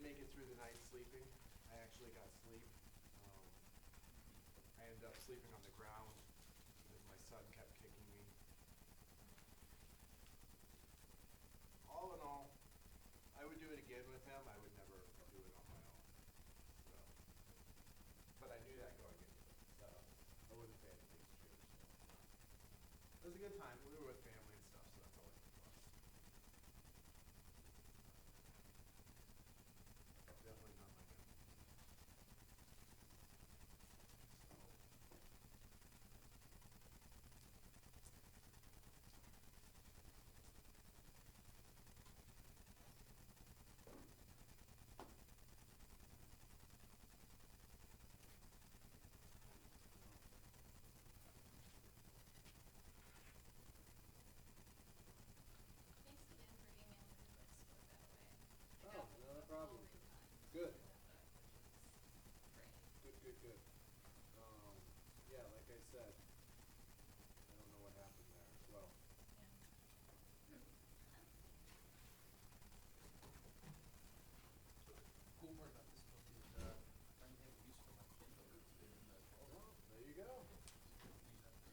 did make it through the night sleeping. I actually got sleep. I ended up sleeping on the ground because my son kept kicking me. All in all, I would do it again with him. I would never do it on my own. So, but I knew that going into it, so I wouldn't say anything's changed. It was a good time. We were with family and stuff, so that's always a plus. Definitely not my gun. Thanks again for emailing the quick score, by the way. I Oh, got with not a the problem. full refund Good. for that book, which is great. Good. Yeah, like I said, I don't know what happened there as well. Yeah. Cool part about this book is I finally have use for my Kindle. It's been 12 Oh, months. there you go. Use that for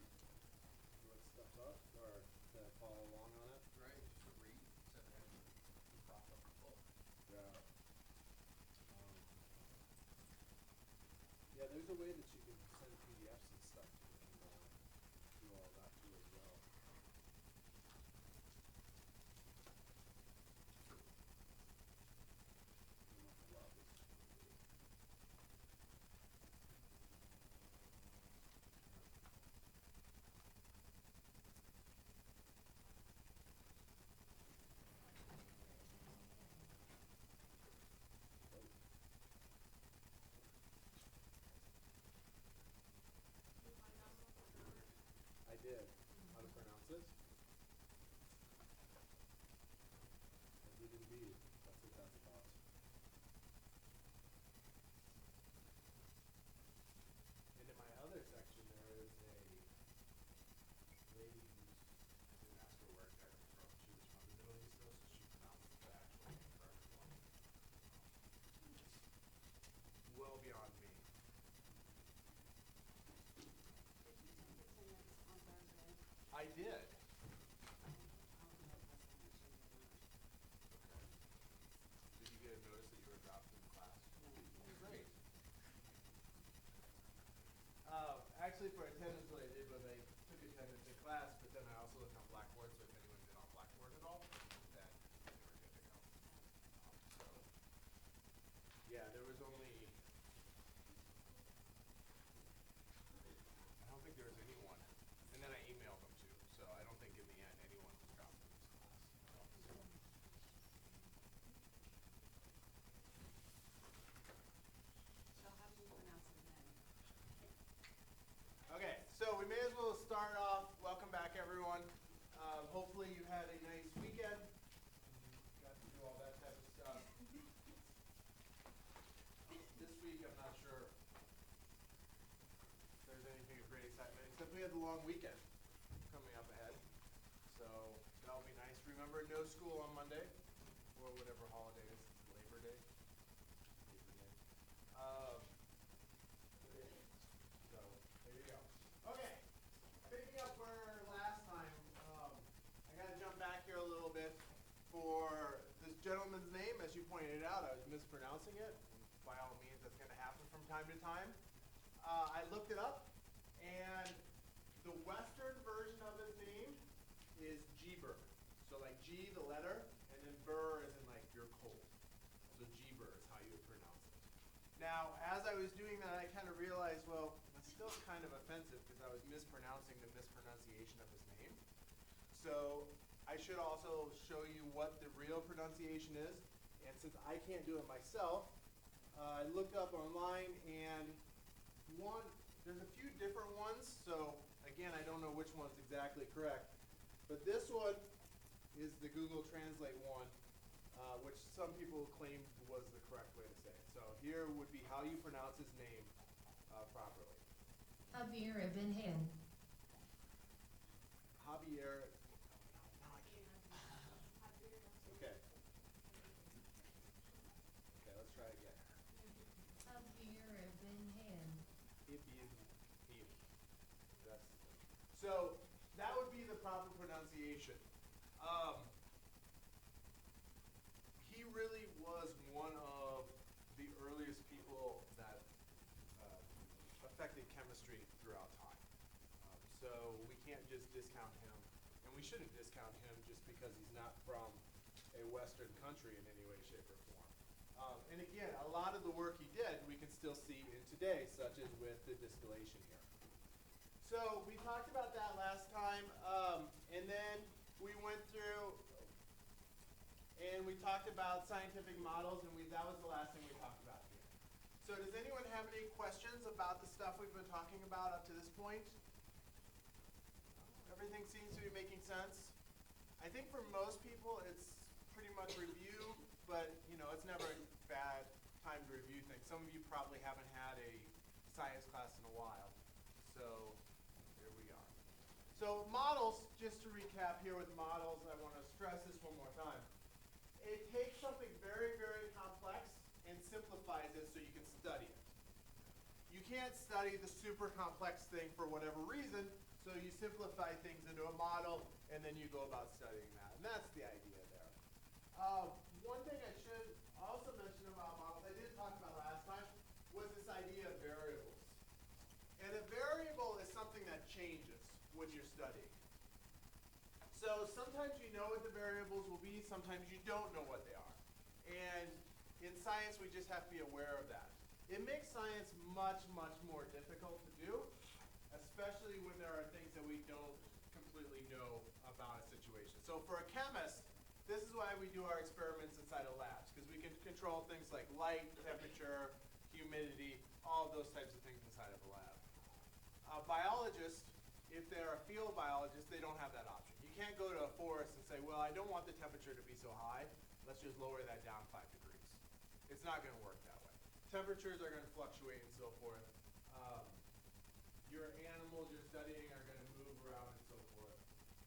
You look stuff up or to follow along on it? right, just to read instead of having to prop up the book. Yeah. Yeah, there's a way that you can send PDFs and stuff to the Kindle and do all that too as well. I don't know if I love this. Did you find out about the number? I did. How to pronounce this? I did indeed. That's what that's about. And in my other section, there is a lady who's, I didn't ask her where exactly from. She was from the Middle East, though, so she pronounced the actual correct one. Well beyond me. Did you take attendance on Thursday? I did. I'll do it myself, make sure you do it. Okay. Did you get a notice that you were dropped from class? Great. Actually, for attendance, what I did was I took attendance in class, but then I also looked on Blackboard, so if anyone's been on Blackboard at all, then they were good to go. So, yeah, there was only, I don't think there was anyone. And then I emailed them too, so I don't think in the end anyone was dropped from this class. So how do you pronounce the name? Okay, so we may as well start off. Welcome back, everyone. Hopefully you had a nice weekend. Got to do all that type of stuff. This week, I'm not sure if there's anything of great excitement, except we had the long weekend coming up ahead. So that'll be nice. Remember, no school on Monday, or whatever holiday it is. It's Labor Day. Labor Day. So there you go. Okay, picking up where last time, I got to jump back here a little bit for this gentleman's name. As you pointed out, I was mispronouncing it. By all means, that's going to happen from time to time. I looked it up, and the Western version of his name is Geber. So like G, the letter, and then Burr is in like you're cold. So Geber is how you would pronounce it. Now, as I was doing that, I kind of realized, well, that's still kind of offensive because I was mispronouncing the mispronunciation of his name. So I should also show you what the real pronunciation is. And since I can't do it myself, I looked up online, and there's a few different ones. So again, I don't know which one's exactly correct. But this one is the Google Translate one, which some people claimed was the correct way to say it. So here would be how you pronounce his name properly. Javier Ibn Hen. Javier. Okay. Okay, let's So that would be the proper pronunciation. Um, he really was one of the earliest people that affected chemistry throughout time. So we can't just discount him, and we shouldn't discount him just because he's not from a Western country in any way, shape, or form. And again, a lot of the work he did we can still see in today, such as with the distillation here. So we talked about that last time, and then we went through and we talked about scientific models, and that was the last thing we talked about here. So does anyone have any questions about the stuff we've been talking about up to this point? Everything seems to be making sense. I think for most people it's pretty much review, but it's never a bad time to review things. Some of you probably haven't had a science class in a while, so there we are. So models, just to recap here with models, I want to stress this one more time. It takes something very, very complex and simplifies it so you can study it. You can't study the super complex thing for whatever reason, so you simplify things into a model, and then you go about studying that. And that's the idea there. One thing I should also mention about models, I did talk about last time, was this idea of variables. And a variable is something that changes when you're studying. So sometimes you know what the variables will be, sometimes you don't know what they are. And in science, we just have to be aware of that. It makes science much, much more difficult to do, especially when there are things that we don't completely know about a situation. So for a chemist, this is why we do our experiments inside of labs, because we can control things like light, temperature, humidity, all of those types of things inside of a lab. Biologists, if they're a field biologist, they don't have that option. You can't go to a forest and say, well, I don't want the temperature to be so high, let's just lower that down 5 degrees. It's not going to work that way. Temperatures are going to fluctuate and so forth. Your animals you're studying are going to move around and so forth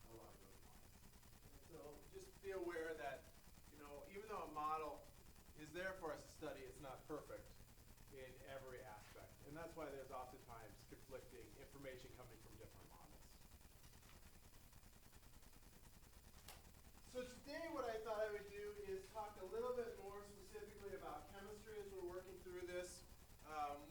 along those lines. So just be aware that, even though a model is there for us to study, it's not perfect in every aspect. And that's why there's oftentimes conflicting information coming from different models. So today what I thought I would do is talk a little bit more specifically about chemistry as we're working through this.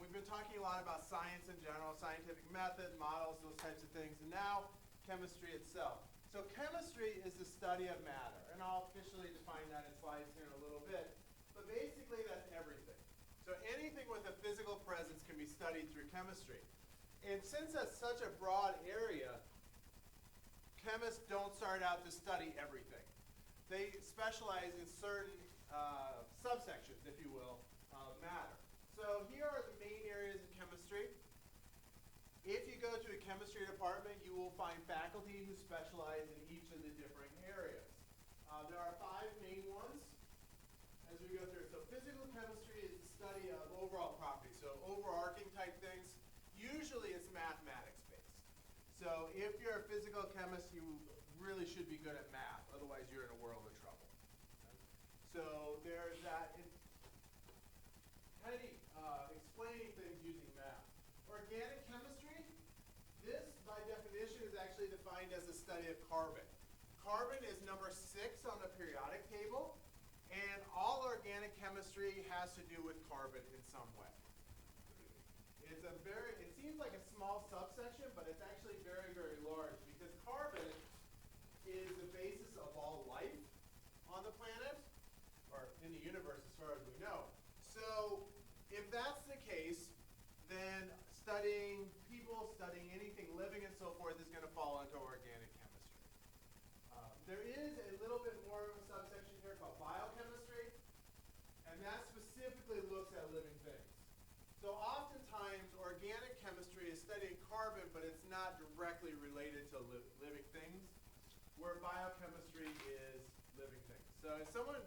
We've been talking a lot about science in general, scientific method, models, those types of things, and now chemistry itself. So chemistry is the study of matter, and I'll officially define that in slides here in a little bit, but basically that's everything. So anything with a physical presence can be studied through chemistry. And since that's such a broad area, chemists don't start out to study everything. They specialize in certain subsections, if you will, of matter. So here are the main areas of chemistry. If you go to a chemistry department, you will find faculty who specialize in each of the different areas. There are 5 main ones as we go through. So physical chemistry is the study of overall properties, so overarching type things. Usually it's mathematics based. So if you're a physical chemist, you really should be good at math, otherwise you're in a world of trouble. Okay? So there's that. Explaining things using math. Organic chemistry, this by definition is actually defined as the study of carbon. Carbon is number 6 on the periodic table, and all organic chemistry has to do with carbon in some way. It seems like a small subsection, but it's actually very, very large, because carbon is the basis of all life on the planet, or in the universe as far as we know. So if that's the case, then studying people, studying anything living and so forth is going to fall into organic chemistry. There is a little bit more of a subsection here called biochemistry, and that specifically looks at living things. So oftentimes organic chemistry is studying carbon, but it's not directly related to living things, where biochemistry is living things. So if someone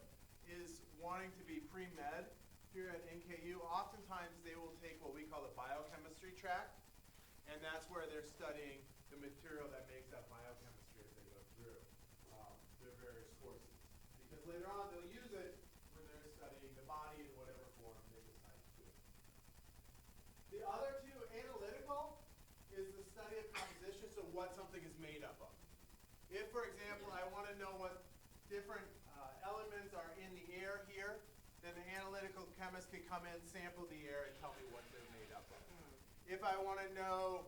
is wanting to be pre-med here at NKU, oftentimes they will take what we call the biochemistry track, and that's where they're studying the material that makes up biochemistry as they go through their various courses. Because later on they'll use it when they're studying the body in whatever form they decide to do. The other two, analytical, is the study of composition. So what something is made up of. If, for example, I want to know what different elements are in the air here, then the analytical chemist can come in, sample the air, and tell me what they're made up of. If I want to know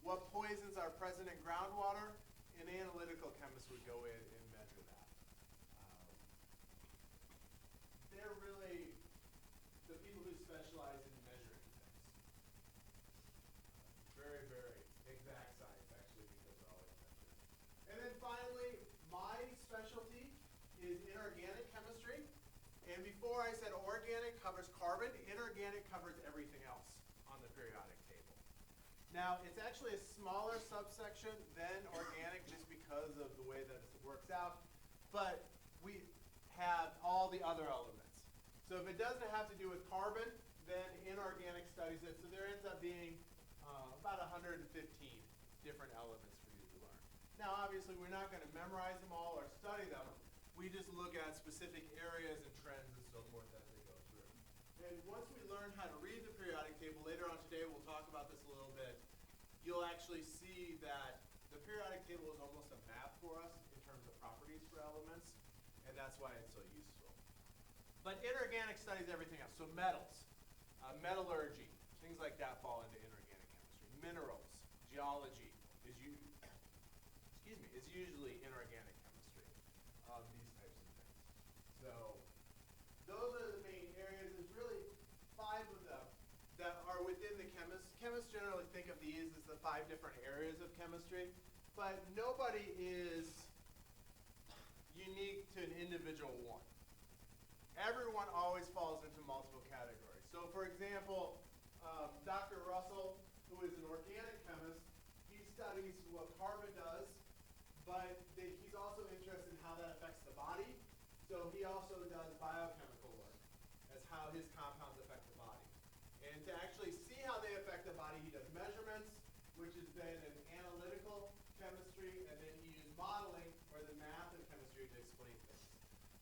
what poisons are present in groundwater, an analytical chemist would go in and measure that. They're really the people who specialize in measuring things. Very, very exact science, actually, because they're always measured. And then finally, my specialty is inorganic chemistry. And before I said organic covers carbon, inorganic covers everything else on the periodic table. Now, it's actually a smaller subsection than organic just because of the way that it works out, but we have all the other elements. So if it doesn't have to do with carbon, then inorganic studies it. So there ends up being about 115 different elements for you to learn. Now, obviously, we're not going to memorize them all or study them. We just look at specific areas and trends and so forth as they go through. And once we learn how to read the periodic table, later on today we'll talk about this a little bit, you'll actually see that the periodic table is almost a map for us in terms of properties for elements, and that's why it's so useful. But inorganic studies everything else. So metals, metallurgy, things like that fall into inorganic chemistry. Minerals, geology is usually inorganic chemistry. These types of things. So those are the main areas. There's really 5 of them that are within the chemists. Chemists generally think of these as the 5 different areas of chemistry, but nobody is unique to an individual one. Everyone always falls into multiple categories. So for example, Dr. Russell, who is an organic chemist, he studies what carbon does, but he's also interested in how that affects the body. So he also does biochemical work as how his compounds affect the body. And to actually see how they affect the body, he does measurements, which is then an analytical chemistry, and then he uses modeling, or the math of chemistry, to explain things.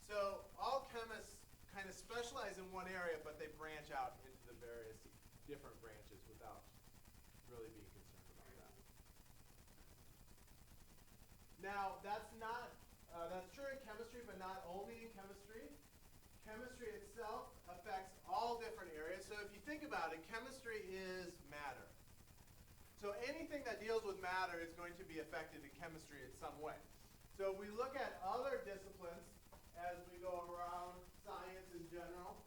So all chemists kind of specialize in one area, but they branch out into the various different branches without really being concerned about that. Now, that's true in chemistry, but not only in chemistry. Chemistry itself affects all different areas. So if you think about it, chemistry is matter. So anything that deals with matter is going to be affected in chemistry in some way. So if we look at other disciplines as we go around science in general,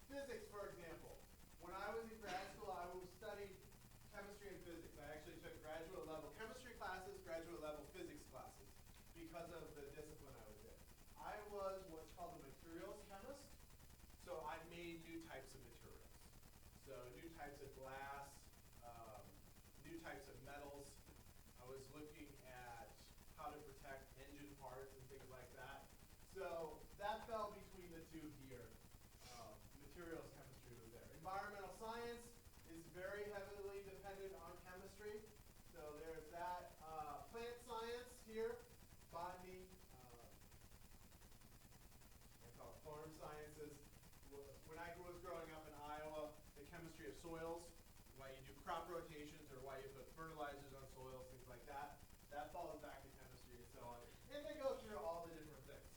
physics, for example. When I was in grad school, I studied chemistry and physics. I actually took graduate level chemistry classes, graduate level physics classes because of the discipline I was in. I was what's called a materials chemist, so I made new types of materials. So new types of glass, new types of metals. I was looking at how to protect engine parts and things like that. So that fell between the two here. Materials chemistry was there. Environmental science is very heavily dependent on chemistry. So there's that. Plant science here, botany, I call it farm sciences. When I was growing up in Iowa, the chemistry of soils, why you do crop rotations or why you put fertilizers on soils, things like that, that falls back to chemistry and so on. And they go through all the different things.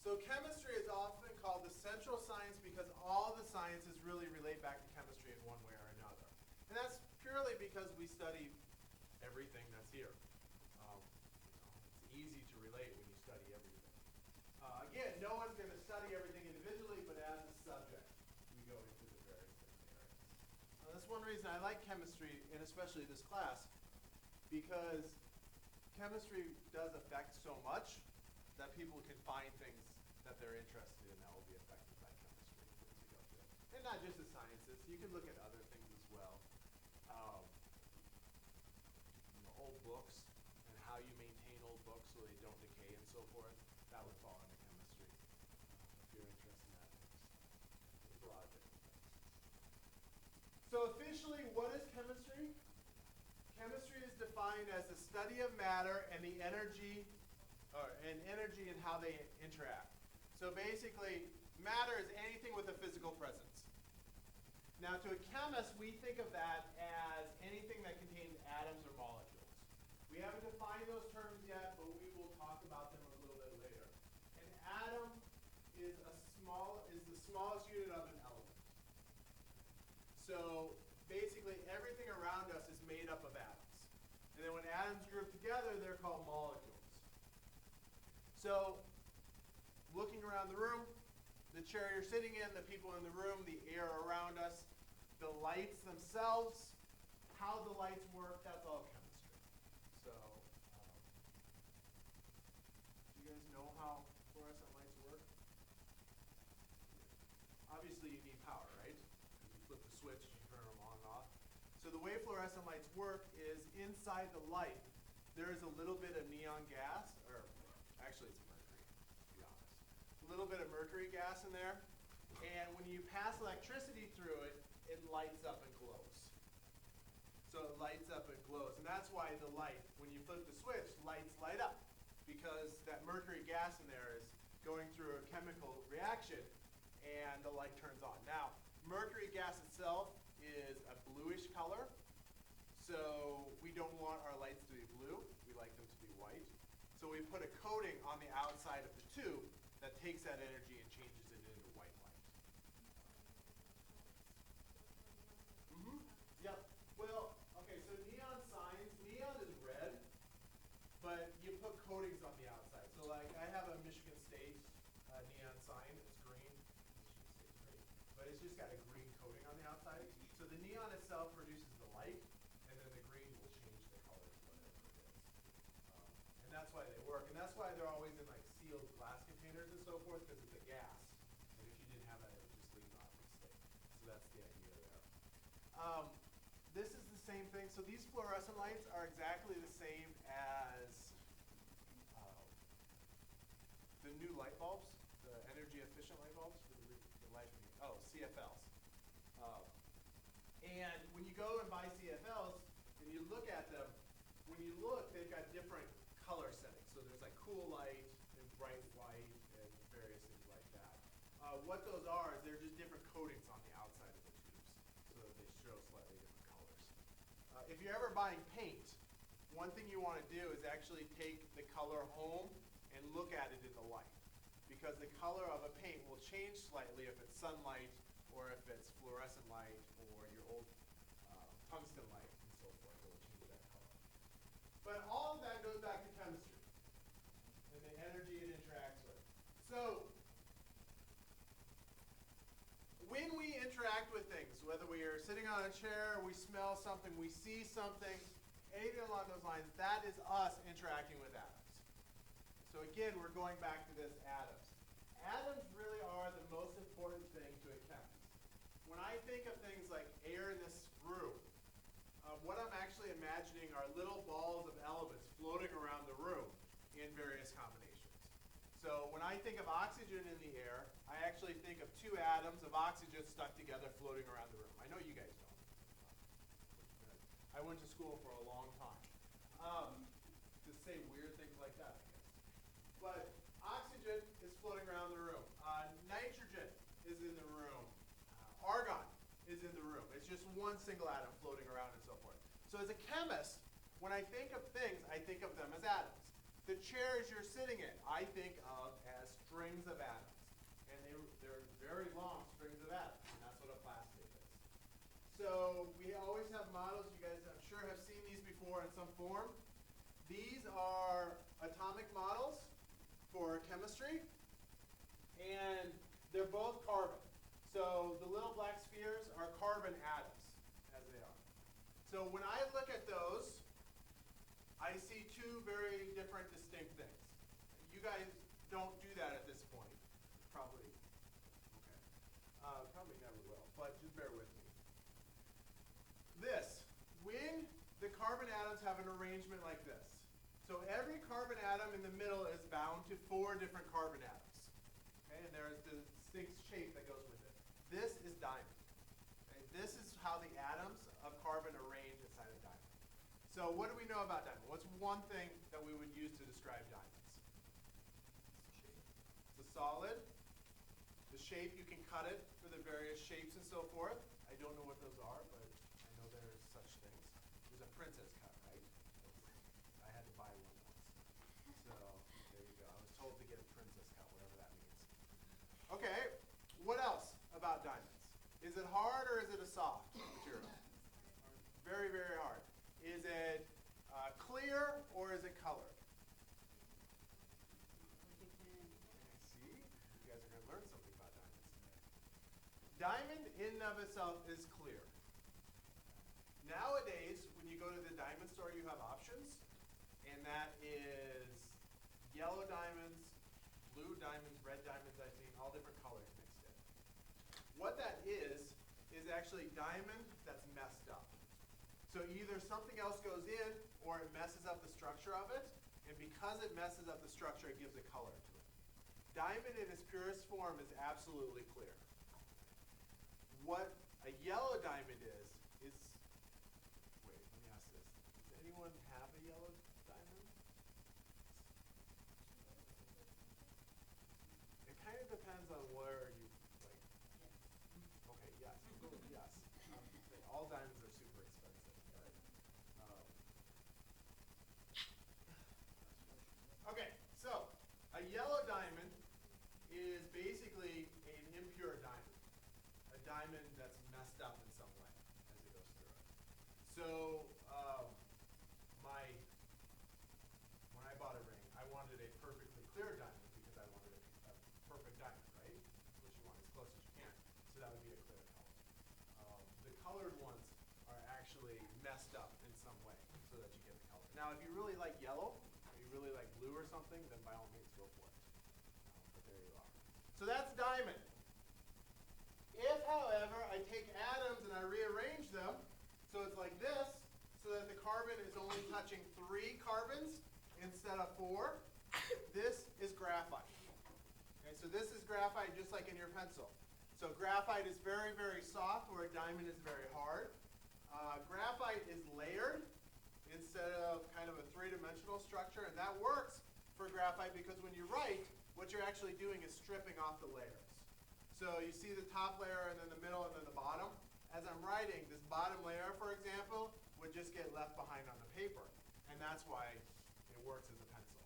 So chemistry is often called the central science because all the sciences really relate back to chemistry in one way or another. And that's purely because we study everything that's here. It's easy to relate when you study everything. Again, no one's going to study everything individually, but as a subject, we go into the various different areas. That's one reason I like chemistry, and especially this class, because chemistry does affect so much that people can find things that they're interested in that will be affected by chemistry as we go through. And not just the sciences. You can look at other things as well. Old books and how you maintain old books so they don't decay and so forth. That would fall into chemistry if you're interested in that type of stuff. There's a lot of different things. So officially, what is chemistry? Chemistry is defined as the study of matter and the energy, and how they interact. So basically, matter is anything with a physical presence. Now, to a chemist, we think of that as anything that contains atoms or molecules. We haven't defined those terms yet, but we will talk about them a little bit later. An atom is the smallest unit of an element. So basically, everything around us is made up of atoms. And then when atoms group together, they're called molecules. So, looking around the room, the chair you're sitting in, the people in the room, the air around us, the lights themselves, how the lights work, that's all chemistry. So, do you guys know how fluorescent lights work? Obviously, you need power, right? Because you flip the switch, you turn them on and off. So the way fluorescent lights work is inside the light, there is a little bit of neon gas, or actually it's mercury, to be honest. A little bit of mercury gas in there, and when you pass electricity through it, it lights up and glows. So it lights up and glows, and that's why the light, when you flip the switch, lights light up, because that mercury gas in there is going through a chemical reaction, and the light turns on. Now, mercury gas itself is a bluish color, so we don't want our lights to be blue. We like them to be white. So we put a coating on the outside of the tube that takes that energy and changes it into white light. Yep. Well, okay, so neon signs, neon is red, but you put coatings on the outside. So like I have a Michigan State neon sign, it's green. Michigan State's green. But it's just got a green coating on the outside. So the neon itself produces the light, and then the green will change the color to whatever it is. And that's why they work. And that's why they're always in like sealed glass containers and so forth, because it's a gas. And if you didn't have that, it would just leak off and stick. So that's the idea there. This is the same thing. So these fluorescent lights are exactly the same as the new light bulbs, the energy efficient light bulbs for the light. Oh, CFLs. And when you go and buy CFLs and you look at them, when you look, they've got different color settings. So there's like cool light and bright white and various things like that. What those are is they're just different coatings on the outside of the tubes so that they show slightly different colors. If you're ever buying paint, one thing you want to do is actually take the color home and look at it in the light. Because the color of a paint will change slightly if it's sunlight or if it's fluorescent light or your old tungsten light and so forth. It will change that color. But all of that goes back to chemistry and the energy it interacts with. So when we interact with things, whether we are sitting on a chair, we smell something, we see something, anything along those lines, that is us interacting with atoms. So again, we're going back to this atoms. Atoms really are the most important thing to a chemist. When I think of things like air in this room, what I'm actually imagining are little balls of elements floating around the room in various combinations. So when I think of oxygen in the air, I actually think of two atoms of oxygen stuck together floating around the room. I know you guys don't. I went to school for a long time to say weird things like that, I guess. But oxygen is floating around the room. Nitrogen is in the room. Argon is in the room. It's just one single atom floating around and so forth. So as a chemist, when I think of things, I think of them as atoms. The chairs you're sitting in, I think of as strings of atoms. And they're very long strings of atoms, and that's what a plastic is. So we always have models. You guys, I'm sure, have seen these before in some form. These are atomic models for chemistry, and they're both carbon. So the little black spheres are carbon atoms, as they are. So when I look at those, I see two very different, distinct things. You guys don't do that at this point. Probably, okay. Probably never will, but just bear with me. This, when the carbon atoms have an arrangement like this. So every carbon atom in the middle is bound to 4 different carbon atoms. Okay, and there is the distinct shape that goes with it. This is diamond. Okay, this is how the atoms of carbon arrange inside a diamond. So what do we know about diamond? What's one thing that we would use to describe diamonds? It's a solid. The shape, you can cut it for the various shapes and so forth. I don't know what those are, but I know there's such things. There's a princess cut, right? I had to buy one once. So there you go. I was told to get a princess cut, whatever that means. Okay, what else about diamonds? Is it hard or is it a soft material? Very, very hard. Is it clear or is it colored? See, you guys are going to learn something about diamonds today. Diamond in and of itself is clear. Nowadays, when you go to the diamond store, you have options, and that is yellow diamonds, blue diamonds, red diamonds, I've seen all different colors mixed in. What that is actually diamond that's messed up. So either something else goes in or it messes up the structure of it, and because it messes up the structure, it gives a color to it. Diamond in its purest form is absolutely clear. What a yellow diamond is, wait, let me ask this. Does anyone have a yellow diamond? It kind of depends on where you, like, okay, yes, yes. All diamonds are super expensive, but, okay, so a yellow diamond is basically an impure diamond. A diamond that's messed up in some way as it goes through it. So when I bought a ring, I wanted a perfectly clear diamond because I wanted a perfect diamond, right? That's what you want, as close as you can. So that would be a clear color. The colored ones are actually messed up in some way so that you get the color. Now, if you really like yellow, or you really like blue or something, then by all means go for it. But there you are. So that's diamond. If, however, I take atoms and I rearrange them, so it's like this, so that the carbon is only touching 3 carbons instead of 4, this is graphite. Okay, so this is graphite just like in your pencil. So graphite is very, very soft, where a diamond is very hard. Graphite is layered instead of kind of a 3-dimensional structure, and that works for graphite because when you write, what you're actually doing is stripping off the layers. So you see the top layer and then the middle and then the bottom. As I'm writing, this bottom layer, for example, would just get left behind on the paper. And that's why it works as a pencil.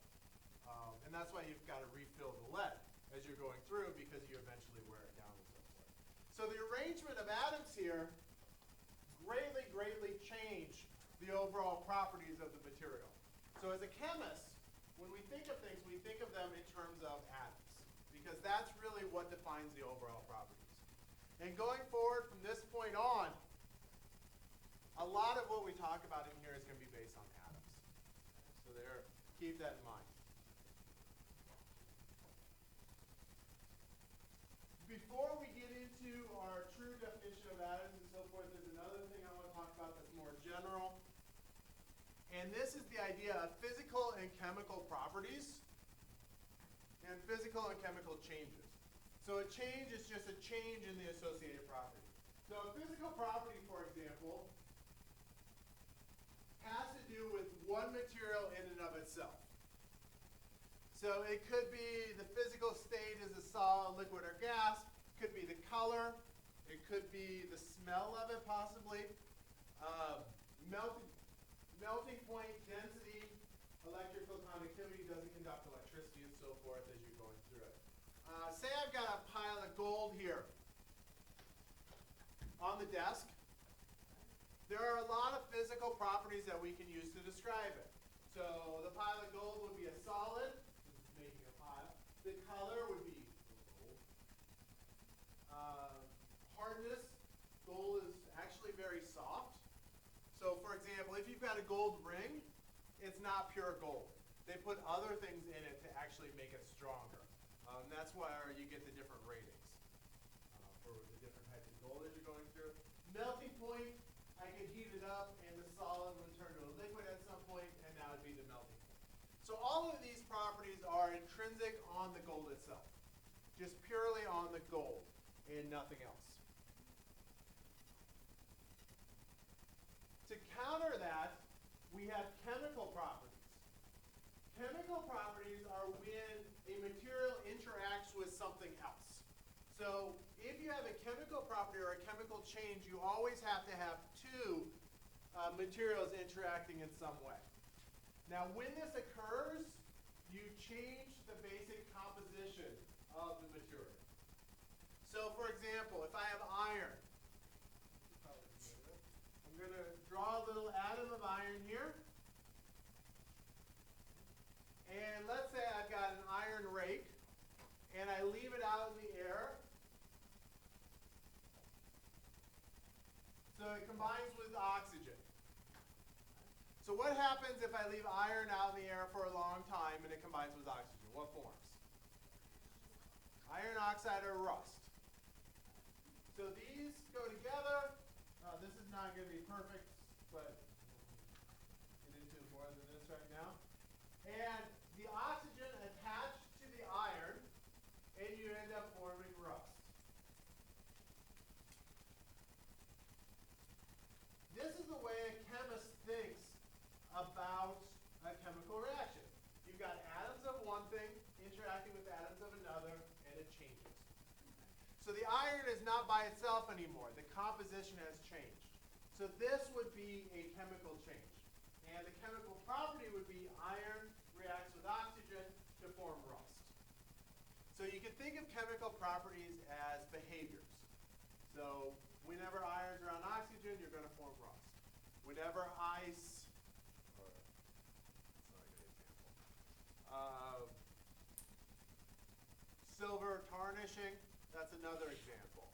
And that's why you've got to refill the lead as you're going through because you eventually wear it down and so forth. So the arrangement of atoms here greatly, greatly change the overall properties of the material. So as a chemist, when we think of things, we think of them in terms of atoms, because that's really what defines the overall properties. And going forward from this point on, a lot of what we talk about in here is going to be based on atoms. So there, keep that in mind. Before we get into our true definition of atoms and so forth, there's another thing I want to talk about that's more general. And this is the idea of physical and chemical properties and physical and chemical changes. So a change is just a change in the associated property. So a physical property, for example, has to do with one material in and of itself. So it could be the physical state as a solid, liquid, or gas. It could be the color. It could be the smell of it, possibly. Melting point, density, electrical conductivity, doesn't conduct electricity, and so forth as you're going through it. Say I've got a pile of gold here on the desk. There are a lot of physical properties that we can use to describe it. So the pile of gold would be a solid, making a pile. The color would be gold. Hardness, gold is actually very soft. So for example, if you've got a gold ring, it's not pure gold. They put other things in it to actually make it stronger. That's why you get the different ratings for the different types of gold as you're going through. Melting point, I could heat it up and the solid would turn to a liquid at some point, and that would be the melting point. So all of these properties are intrinsic on the gold itself, just purely on the gold and nothing else. To counter that, we have chemical properties. Chemical properties are when a material interacts with something else. So if you have a chemical property or a chemical change, you always have to have two materials interacting in some way. Now, when this occurs, you change the basic composition of the material. So, for example, if I have iron, I'm going to draw a little atom of iron here. And let's say I've got an iron rake, and I leave it out in the air. So it combines with oxygen. So what happens if I leave iron out in the air for a long time and it combines with oxygen? What forms? Iron oxide or rust. So these go together. This is not going to be perfect, but we'll get into more than this right now. And the oxygen attached to the iron, and you end up forming rust. This is the way a chemist thinks about a chemical reaction. You've got atoms of one thing interacting with atoms of another, and it changes. So the iron is not by itself anymore. The composition has changed. So this would be a chemical change. And the chemical property would be iron reacts with oxygen to form rust. So you can think of chemical properties as behaviors. So whenever iron's around oxygen, you're going to form rust. Whenever ice, or that's not a good example. Silver tarnishing, that's another example.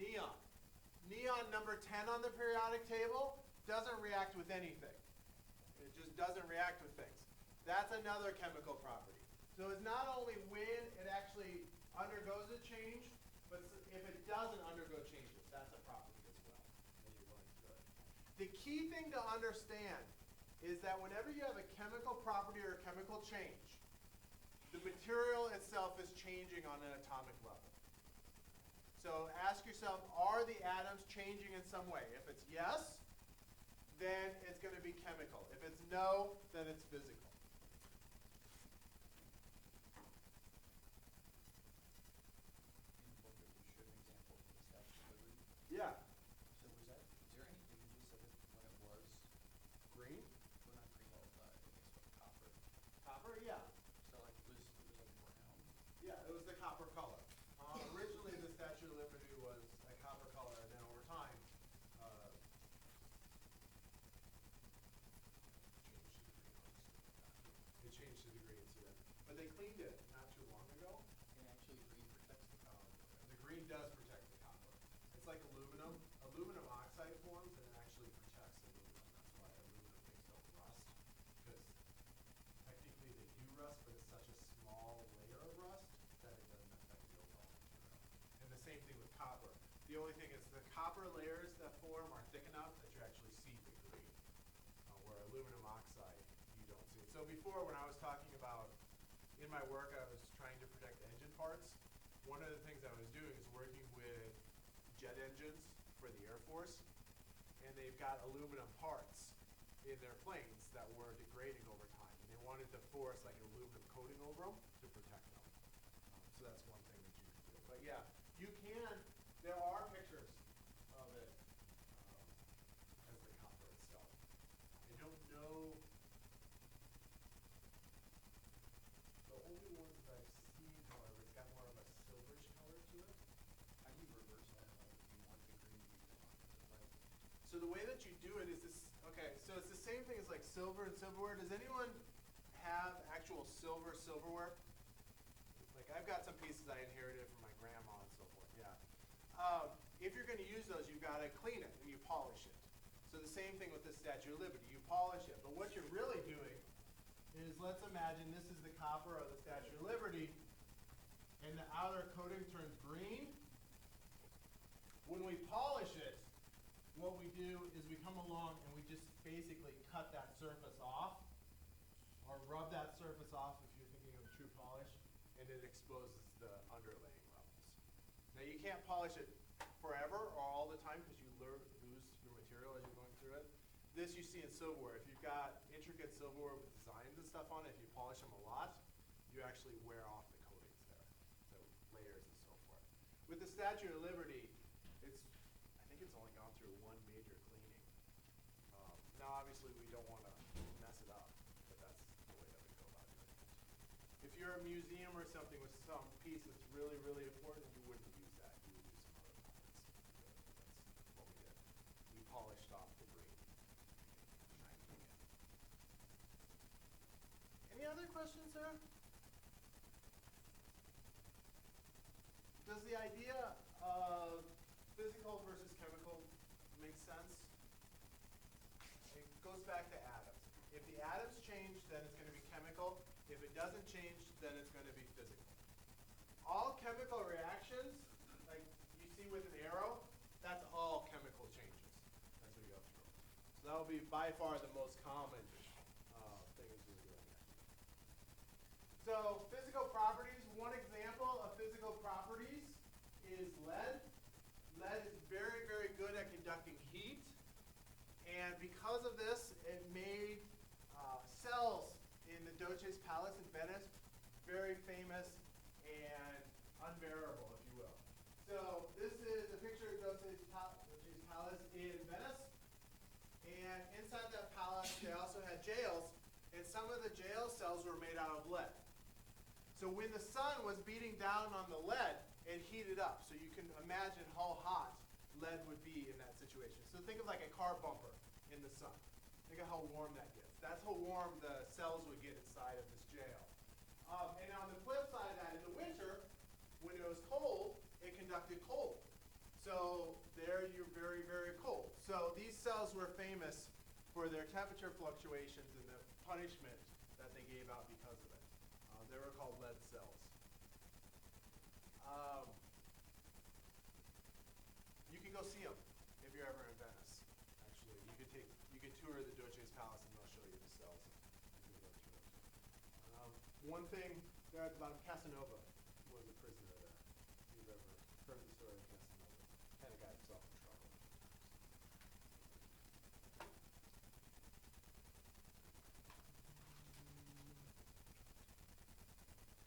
Neon. Neon, number 10 on the periodic table, doesn't react with anything. It just doesn't react with things. That's another chemical property. So it's not only when it actually undergoes a change, but if it doesn't undergo changes, that's a property as well, as you're going through it. The key thing to understand is that whenever you have a chemical property or a chemical change, the material itself is changing on an atomic level. So ask yourself, are the atoms changing in some way? If it's yes, then it's going to be chemical. If it's no, then it's physical. In the book that you showed an example of the Statue of Liberty. Yeah. So was that, is there any images of it when it was, Green? well not green, well, I guess what, copper? Copper? Yeah. So like it was like brown. Yeah, it was the copper color. Originally, the Statue of Liberty was a copper color, and then over time, changed to the green. But they cleaned it not too long ago. And actually green protects the copper. The green does protect the copper. It's like aluminum. Aluminum oxide forms and it actually protects aluminum. That's why aluminum things don't rust. Because technically they do rust, but it's such a small layer of rust that it doesn't affect the overall material. And the same thing with copper. The only thing is the copper layers that form are thick enough that you actually see the green. Where aluminum oxide, you don't see it. So before, when I was talking about, in my work, I was trying to protect engine parts. One of the things I was doing is working with jet engines for the Air Force, and they've got aluminum parts in their planes that were degrading over time. And they wanted to force like an aluminum coating over them to protect them. So that's one thing that you can do. But yeah, you can, there are pictures of it as the copper itself. I don't know. The only ones that I've seen, however, it's got more of a silverish color to it. How do you reverse that? Like if you want the green to be the white. So the way that you do it is this, okay, so it's the same thing as like silver and silverware. Does anyone have actual silverware? Like I've got some pieces I inherited from my grandma and so forth, yeah. If you're going to use those, you've got to clean it and you polish it. So the same thing with the Statue of Liberty, you polish it. But what you're really doing is, let's imagine this is the copper of the Statue of Liberty, and the outer coating turns green. When we polish it, what we do is we come along and we just basically cut that surface off, or rub that surface off if you're thinking of true polish, and it exposes the underlaying levels. Now you can't polish it forever or all the time because you lose your material as you're going through it. This you see in silverware. If you've got intricate silverware with designs and stuff on it, if you polish them a lot, you actually wear off the coatings. Statue of Liberty, I think it's only gone through one major cleaning. Now, obviously, we don't want to mess it up, but that's the way that we go about doing it. If you're a museum or something with some piece that's really, really important, you wouldn't use that. You would use some other methods. That's what we did. We polished off debris, shined it again. Any other questions there? Does the idea of physical versus chemical make sense? It goes back to atoms. If the atoms change, then it's going to be chemical. If it doesn't change, then it's going to be physical. All chemical reactions, like you see with an arrow, that's all chemical changes as we go through. So that will be by far the most common things we're doing here. So physical properties, one example of physical properties is lead. Lead is very, very good at conducting heat. And because of this, it made cells in the Doge's Palace in Venice very famous and unbearable, if you will. So this is a picture of Doge's Palace in Venice. And inside that palace, they also had jails. And some of the jail cells were made out of lead. So when the sun was beating down on the lead, it heated up. So you can imagine how hot lead would be in that situation. So think of like a car bumper in the sun. Think of how warm that gets. That's how warm the cells would get inside of this jail. And on the flip side of that, in the winter, when it was cold, it conducted cold. So there you're very, very cold. So these cells were famous for their temperature fluctuations and the punishment that they gave out because of it. They were called lead cells. You can go see them if you're ever in Venice. Actually, you could tour the Doge's Palace and they'll show you the cells. You can go through it. One thing there at the bottom, Casanova was a prisoner there. If you've ever heard the story of Casanova, kind of got himself in trouble.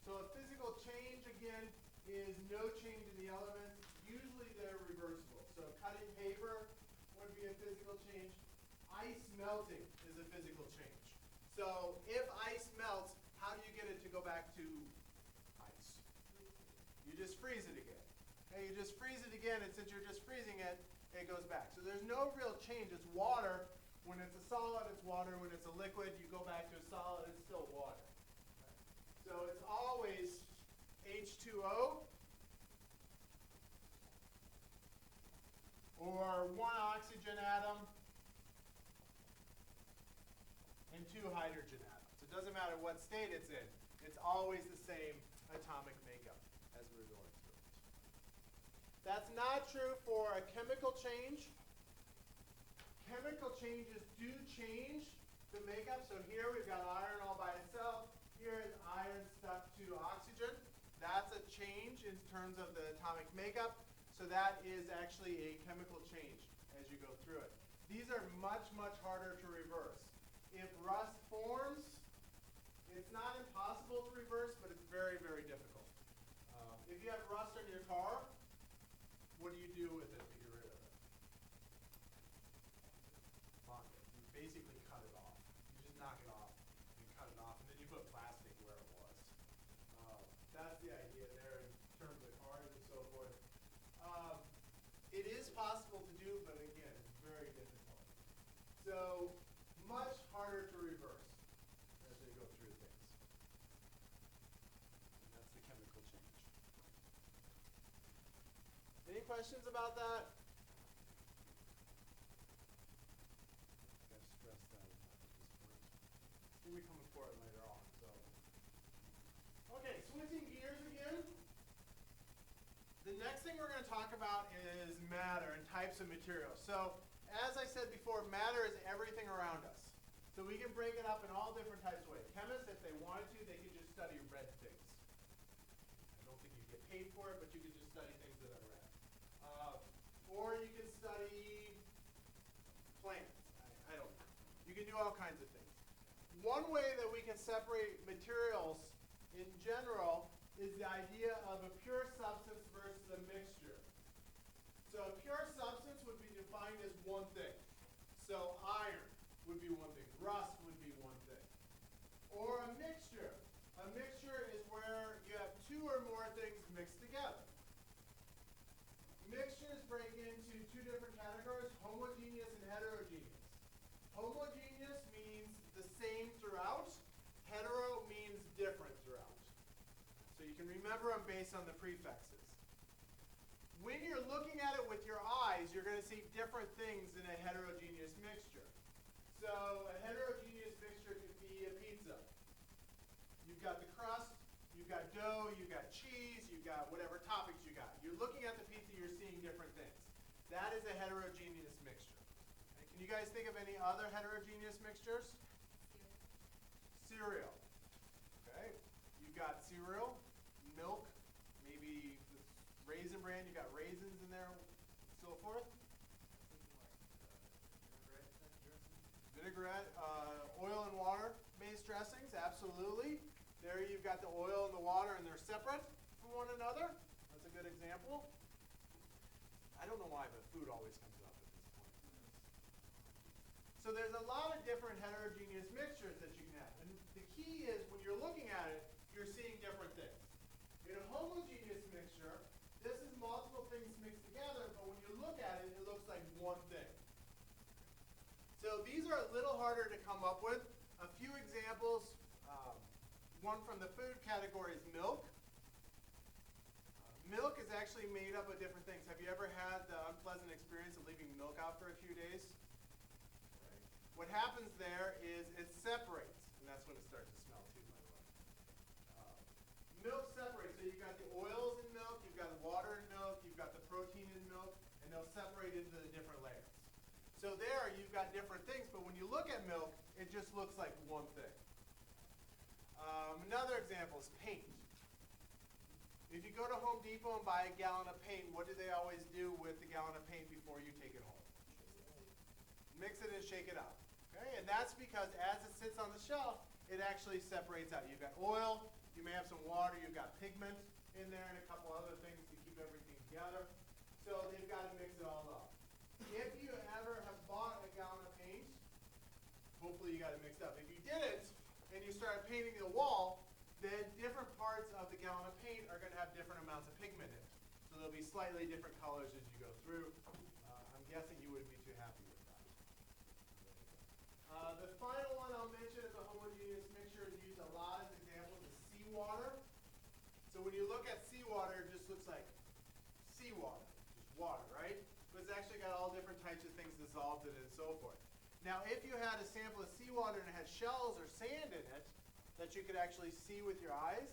So a physical change, again, is no change in the elements. Usually they're reversible. So cutting paper would be a physical change. Ice melting is a physical change. So if ice melts, how do you get it to go back to ice? You just freeze it again. Okay, you just freeze it again, and since you're just freezing it, it goes back. So there's no real change. It's water. When it's a solid, it's water. When it's a liquid, you go back to a solid, it's still water. So it's always H2O or one oxygen atom and two hydrogen atoms. It doesn't matter what state it's in. It's always the same atomic makeup as we're going through it. That's not true for a chemical change. Chemical changes do change the makeup. So here we've got iron all by itself. Here is iron stuck to oxygen. That's a change in terms of the atomic makeup. So that is actually a chemical change as you go through it. These are much, much harder to reverse. If rust forms, it's not impossible to reverse, but it's very, very difficult. If you have rust on your car, what do you do with it to get rid of it? You basically cut it off. You just knock it off and cut it off, and then you put plastic where it was. That's the idea there in terms of cars and so forth. It is possible to do, but again, it's very difficult. So much harder to reverse as they go through things. And that's the chemical change. Any questions about that? I think I've stressed that enough at this point. It's going to be coming for it later on. So, okay, switching gears again. The next thing we're going to talk about is matter and types of materials. So, as I said before, matter is everything around us. So we can break it up in all different types of ways. Chemists, if they wanted to, they could just study red things. I don't think you get paid for it, but you could just study things that are red. Or you can study plants. I don't know. You can do all kinds of things. One way that we can separate materials in general is the idea of a pure substance versus a mixture. one thing. So iron would be one thing. Rust would be one thing. Or a mixture. A mixture is where you have two or more things mixed together. Mixtures break into two different categories, homogeneous and heterogeneous. Homogeneous means the same throughout. Hetero means different throughout. So you can remember them based on the prefixes. When you're looking at it with your eyes, you're going to see different things in a heterogeneous mixture. So a heterogeneous mixture could be a pizza. You've got the crust, you've got dough, you've got cheese, you've got whatever toppings you got. You're looking at the pizza, you're seeing different things. That is a heterogeneous mixture. Okay, can you guys think of any other heterogeneous mixtures? Cereal. Okay, you've got cereal, milk, maybe this raisin bran, you got raisins in there, and so forth. Vinaigrette, oil and water based dressings, absolutely. There you've got the oil and the water and they're separate from one another. That's a good example. I don't know why, but food always comes up at this point. So there's a lot of different heterogeneous mixtures that you can have. And the key is when you're looking at it, you're seeing different things. In a homogeneous mixture, this is multiple things mixed together, but when you look at it, it looks like one thing. So these are a little harder to come up with. A few examples. One from the food category is milk. Milk is actually made up of different things. Have you ever had the unpleasant experience of leaving milk out for a few days? Right. What happens there is it separates, and that's when it starts to smell too, by the way. Milk separates, so you've got the oils in milk, you've got the water in milk, you've got the protein in milk, and they'll separate into the different layers. So there you've got different things, but when you look at milk, it just looks like one thing. Another example is paint. If you go to Home Depot and buy a gallon of paint, what do they always do with the gallon of paint before you take it home? Mix it and shake it up. Okay? And that's because as it sits on the shelf, it actually separates out. You've got oil, you may have some water, you've got pigment in there and a couple other things to keep everything together. So they've got to mix it all up. If you ever have bought a gallon of paint, hopefully you got it mixed up. If you didn't, and you started painting the wall, then different parts of the gallon of paint are going to have different amounts of pigment in it. So there'll be slightly different colors as you go through. I'm guessing you wouldn't be too happy with that. The final one I'll mention as a homogeneous mixture is used a lot as examples is seawater. So when you look at seawater, it just looks like seawater, just water, right? But it's actually got all different types of things dissolved in it and so forth. Now, if you had a sample of seawater and it had shells or sand in it that you could actually see with your eyes,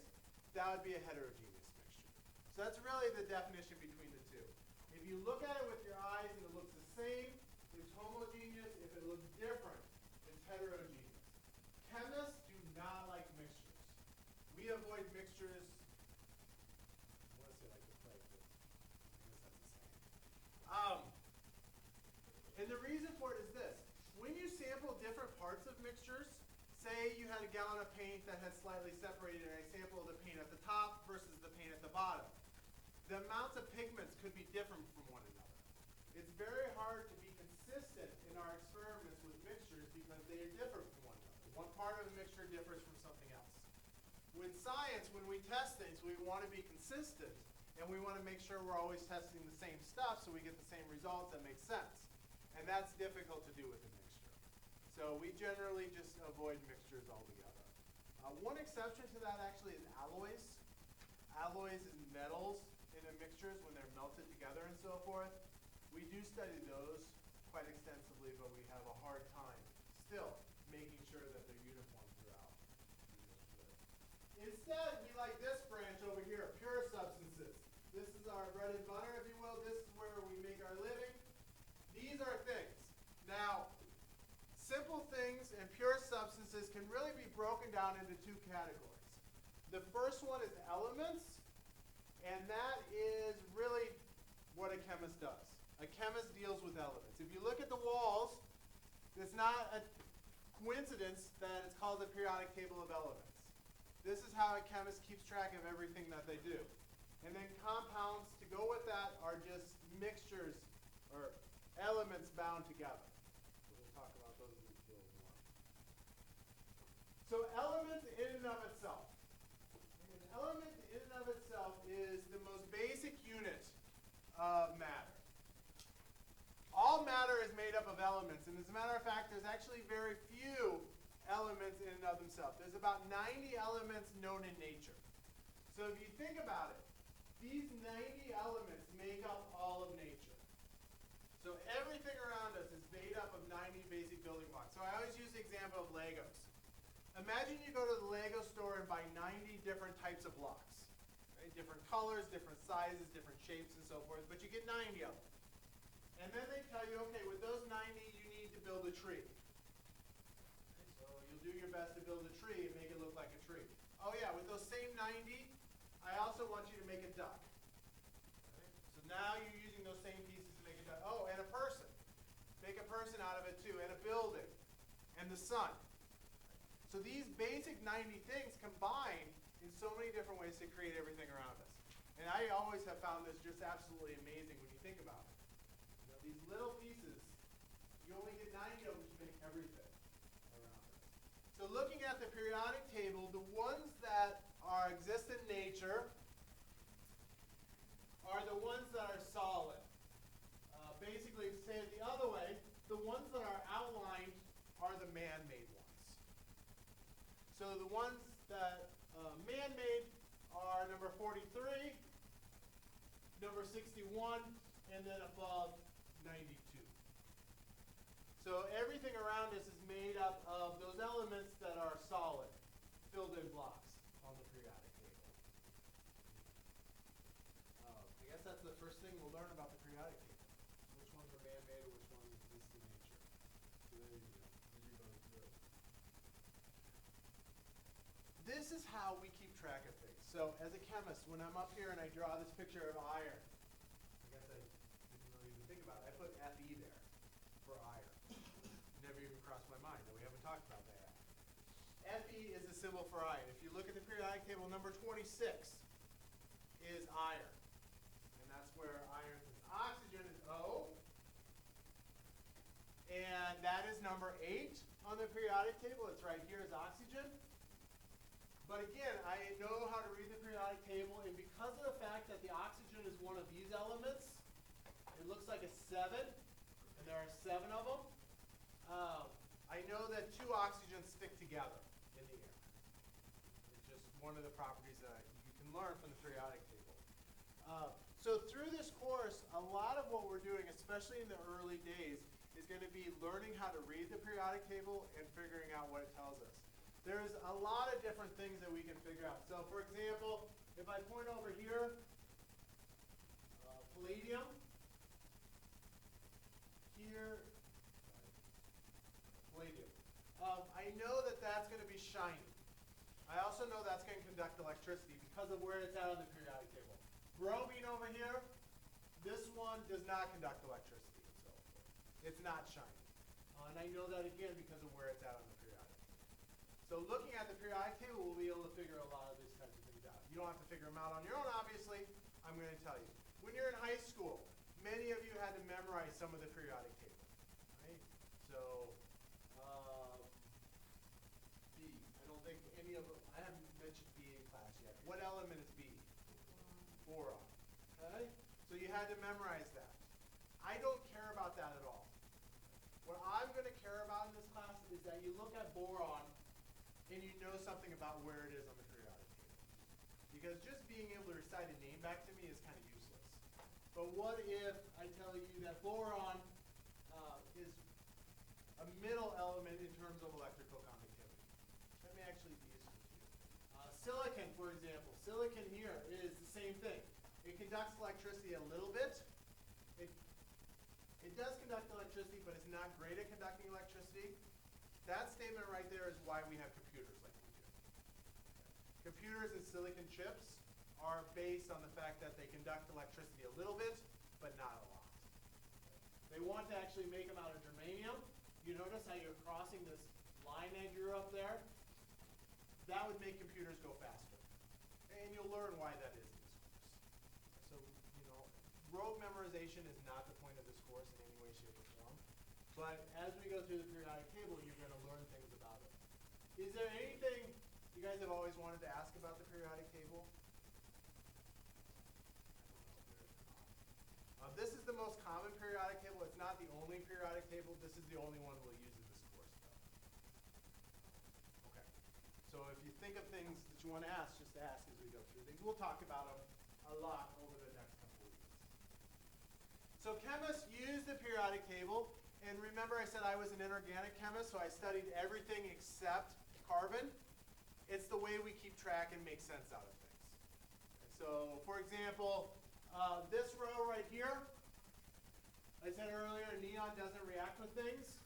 that would be a heterogeneous mixture. So that's really the definition between the two. If you look at it with your eyes and it looks the same, it's homogeneous. If it looks different, it's heterogeneous. Chemists do not like mixtures. We avoid mixtures. I want to say like the plague, but I guess that's the same. And the reason for it is this. When you sample different parts of mixtures, say you had a gallon of paint that had slightly separated and I sampled the paint at the top versus the paint at the bottom, the amounts of pigments could be different from one another. It's very hard to be consistent in our experiments with mixtures because they are different from one another. One part of the mixture differs from something else. With science, when we test things, we want to be consistent and we want to make sure we're always testing the same stuff so we get the same results that make sense. And that's difficult to do with a mixture. So we generally just avoid mixtures altogether. One exception to that actually is alloys. Alloys is metals in the mixtures when they're melted together and so forth. We do study those quite extensively, but we have a hard time still making sure that they're uniform throughout. Instead, we like this branch over here, pure substances. This is our bread and butter, if you will. This is where we make our living. These are things. Now, simple things and pure substances can really be broken down into two categories. The first one is elements, and that is really what a chemist does. A chemist deals with elements. If you look at the walls, it's not a coincidence that it's called the periodic table of elements. This is how a chemist keeps track of everything that they do. And then compounds to go with that are just mixtures or elements bound together. So we'll talk about those a little more. So elements in and of itself. An element in and of itself is the most basic unit of matter. All matter is made up of elements, and as a matter of fact, there's actually very few elements in and of themselves. There's about 90 elements known in nature. So if you think about it, these 90 elements make up all of nature. So everything around us is made up of 90 basic building blocks. So I always use the example of Legos. Imagine you go to the Lego store and buy 90 different types of blocks. Right? Different colors, different sizes, different shapes, and so forth, but you get 90 of them. And then they tell you, okay, with those 90, you need to build a tree. Okay, so you'll do your best to build a tree and make it look like a tree. Oh yeah, with those same 90, I also want you to make a duck. Okay? So now you're using those same pieces to make a duck. Oh, and a person. Make a person out of it too, and a building, and the sun. So these basic 90 things combine in so many different ways to create everything around us. And I always have found this just absolutely amazing when you think about it. These little pieces, you only get 90 of them to make everything around us. So looking at the periodic table, the ones that exist in nature are the ones that are solid. Basically, to say it the other way, the ones that are outlined are the man-made ones. So the ones that man-made are number 43, number 61, and then above 92. So everything around us is made up of those elements that are solid, filled in blocks on the periodic table. I guess that's the first thing we'll learn about the periodic table. Which ones are man-made or which ones exist in nature. So there you go. As you're going through it. This is how we keep track of things. So as a chemist, when I'm up here and I draw this picture of iron, I guess I didn't really even think about it. I put Fe there for iron. Never even crossed my mind, and we haven't talked about that. Fe is the symbol for iron. If you look at the periodic table, number 26 is iron. And that's where iron is. Oxygen is O. And that is number 8 on the periodic table. It's right here is oxygen. But again, I know how to read the periodic table, and because of the fact that the oxygen is one of these elements, it looks like a 7, and there are 7 of them. I know that 2 oxygens stick together in the air. It's just one of the properties that you can learn from the periodic table. So through this course, a lot of what we're doing, especially in the early days, is going to be learning how to read the periodic table and figuring out what it tells us. There's a lot of different things that we can figure out. So for example, if I point over here, palladium, here, palladium. I know that that's going to be shiny. I also know that's going to conduct electricity because of where it's at on the periodic table. Bromine over here, this one does not conduct electricity and so forth. It's not shiny. And I know that again because of where it's at on the periodic table. So looking at the periodic table, we'll be able to figure a lot of these kinds of things out. You don't have to figure them out on your own, obviously. I'm going to tell you. When you're in high school, many of you had to memorize some of the periodic table. Right? So, B. I don't think any of them, I haven't mentioned B in class yet. What element is B? Boron. Okay? So you had to memorize that. I don't care about that at all. What I'm going to care about in this class is that you look at boron and you know something about where it is on the periodic table. Because just being able to recite a name back to me is kind of useless. But what if I tell you that boron is a middle element in terms of electrical conductivity? That may actually be useful to you. Silicon, for example. Silicon here is the same thing. It conducts electricity a little bit. It does conduct electricity, but it's not great at conducting electricity. That statement right there is why we have computers like we do. Computers and silicon chips are based on the fact that they conduct electricity a little bit, but not a lot. They want to actually make them out of germanium. You notice how you're crossing this line that you're up there? That would make computers go faster. And you'll learn why that is in this course. So, rote memorization is not the point of this course in any way, shape, or form. But as we go through the periodic table, you're going to learn things about it. Is there anything you guys have always wanted to ask about the periodic table? This is the most common periodic table. It's not the only periodic table. This is the only one we'll use in this course, though. Okay. So if you think of things that you want to ask, just ask as we go through things. We'll talk about them a lot over the next couple of weeks. So chemists use the periodic table. And remember I said I was an inorganic chemist, so I studied everything except carbon. It's the way we keep track and make sense out of things. So, for example, this row right here, I said earlier, neon doesn't react with things.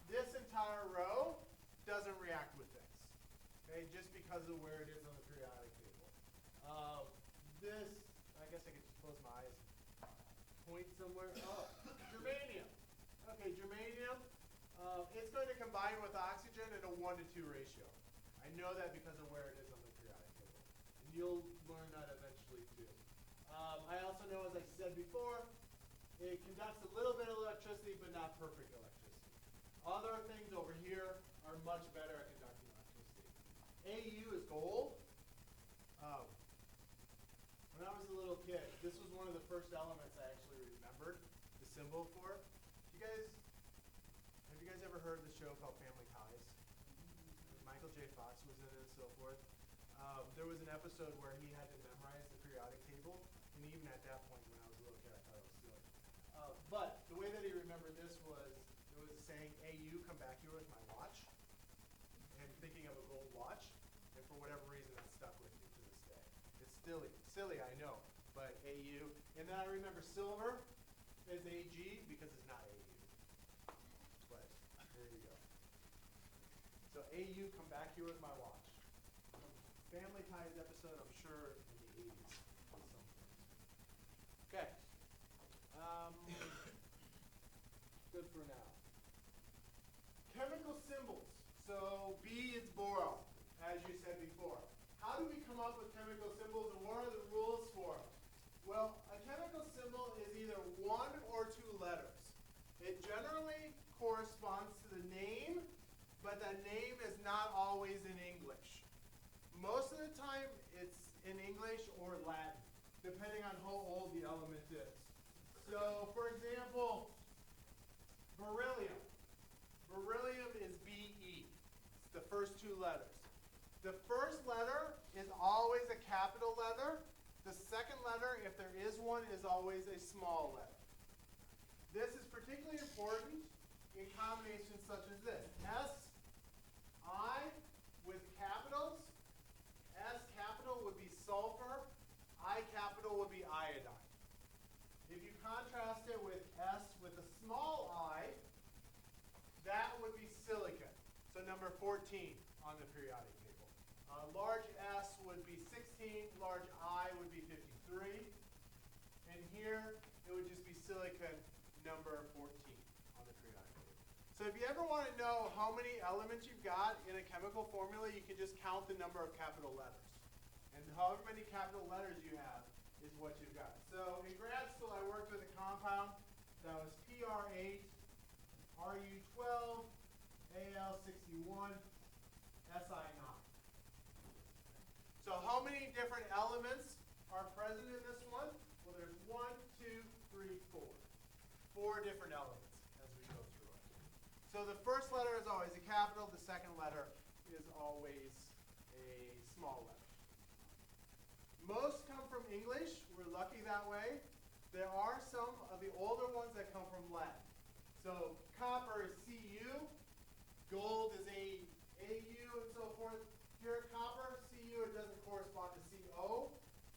This entire row doesn't react with things, okay, just because of where it is on the periodic table. This, I guess I could just close my eyes and point somewhere. Oh, germanium. Okay, germanium, it's going to combine with oxygen in a 1-to-2 ratio. I know that because of where it is on the periodic table. And you'll learn that eventually too. I also know, as I said before, it conducts a little bit of electricity, but not perfect electricity. Other things over here are much better at conducting electricity. Au is gold. When I was a little kid, this was one of the first elements I actually remembered the symbol for. Have you guys ever heard of the show called Family Ties? Michael J. Fox was in it and so forth. There was an episode where he had to memorize the periodic table, and even at that point when I was a little kid, I thought it was silly. But the way that he remembered this was, there was a saying, "Au, come back here with my watch," and thinking of a gold watch, and for whatever reason that stuck with me to this day. It's silly, I know, but Au. And then I remember silver is Ag because it's not Au. But there you go. So Au, come back here with my watch. Family Ties episode, I'm sure, in the 80s. Okay. Good for now. Chemical symbols. So B is boron, as you said before. How do we come up with chemical symbols, and what are the rules for them? Well, a chemical symbol is either 1 or 2 letters. It generally corresponds to the name, but that name is not always in English. Most of the time, it's in English or Latin, depending on how old the element is. So, for example, beryllium. Beryllium is Be. It's the first 2 letters. The first letter is always a capital letter. The second letter, if there is one, is always a small letter. This is particularly important in combinations such as this. Si with capitals. S capital would be sulfur. I capital would be iodine. If you contrast it with S with a small I, that would be silicon. So number 14 on the periodic table. Large S would be 16, large I would be 53. And here, it would just be silicon number 14 on the periodic table. So if you ever want to know how many elements you've got in a chemical formula, you can just count the number of capital letters. And however many capital letters you have is what you've got. So in grad school, I worked with a compound that was PR8, RU12, AL61, SI9. So how many different elements are present in this one? Well, there's 1, 2, 3, 4. 4 different elements as we go through it. So the first letter is always a capital. The second letter is always a small letter. Most come from English. We're lucky that way. There are some of the older ones that come from Latin. So copper is Cu, gold is AU, and so forth. Here at copper, Cu, it doesn't correspond to Co.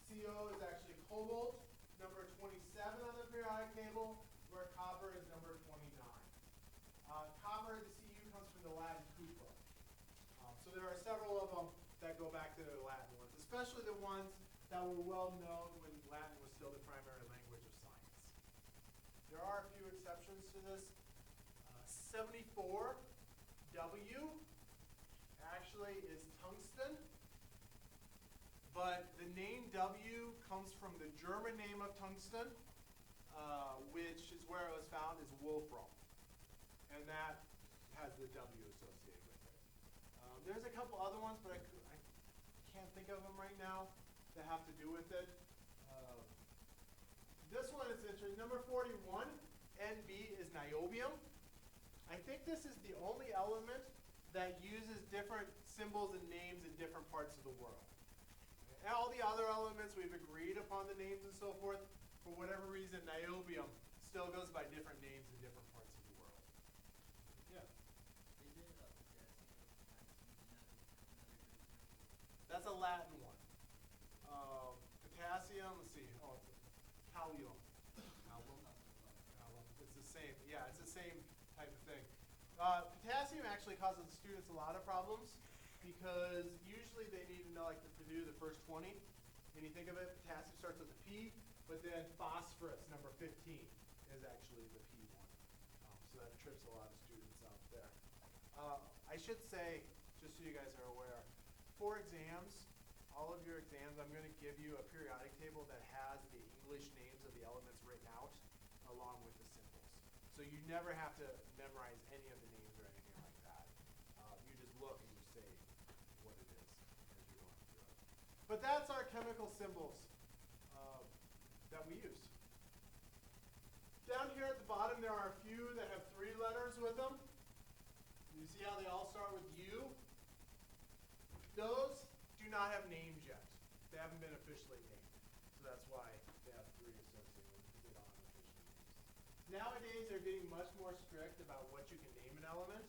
Co is actually cobalt, number 27 on the periodic table, where copper is number 29. Copper, the Cu comes from the Latin cupro. So there are several of them that go back to the Latin ones, especially the ones that were well known when Latin was still the primary language of science. There are a few exceptions to this. 74, W, actually is tungsten, but the name W comes from the German name of tungsten, wolfram, and that has the W associated with it. There's a couple other ones, but I can't think of them right now that have to do with it. This one is interesting. Number 41, NB is niobium. I think this is the only element that uses different symbols and names in different parts of the world. And all the other elements, we've agreed upon the names and so forth. For whatever reason, niobium still goes by different names in different parts of the world. Yeah. They did potassium, That's a Latin one. Potassium, let's see. Oh, it's kalium. Alum. It's the same. Yeah, it's the same type of thing. Potassium actually causes students a lot of problems because usually they need to know like to do the first 20. And you think of it, potassium starts with a P, but then phosphorus, number 15, is actually the P one. So that trips a lot of students up there. I should say, just so you guys are aware, for exams, all of your exams, I'm going to give you a periodic table that has the English names of the elements written out along with the symbols. So you never have to memorize any of the names or anything like that. You just look and you say what it is as you're going through it. But that's our chemical symbols that we use. Down here at the bottom, there are a few that have 3 letters with them. You see how they all start with U? Those do not have names yet. They haven't been officially named. So that's why they have 3 associated with them, because they don't have official names. Nowadays, they're getting much more strict about what you can name an element.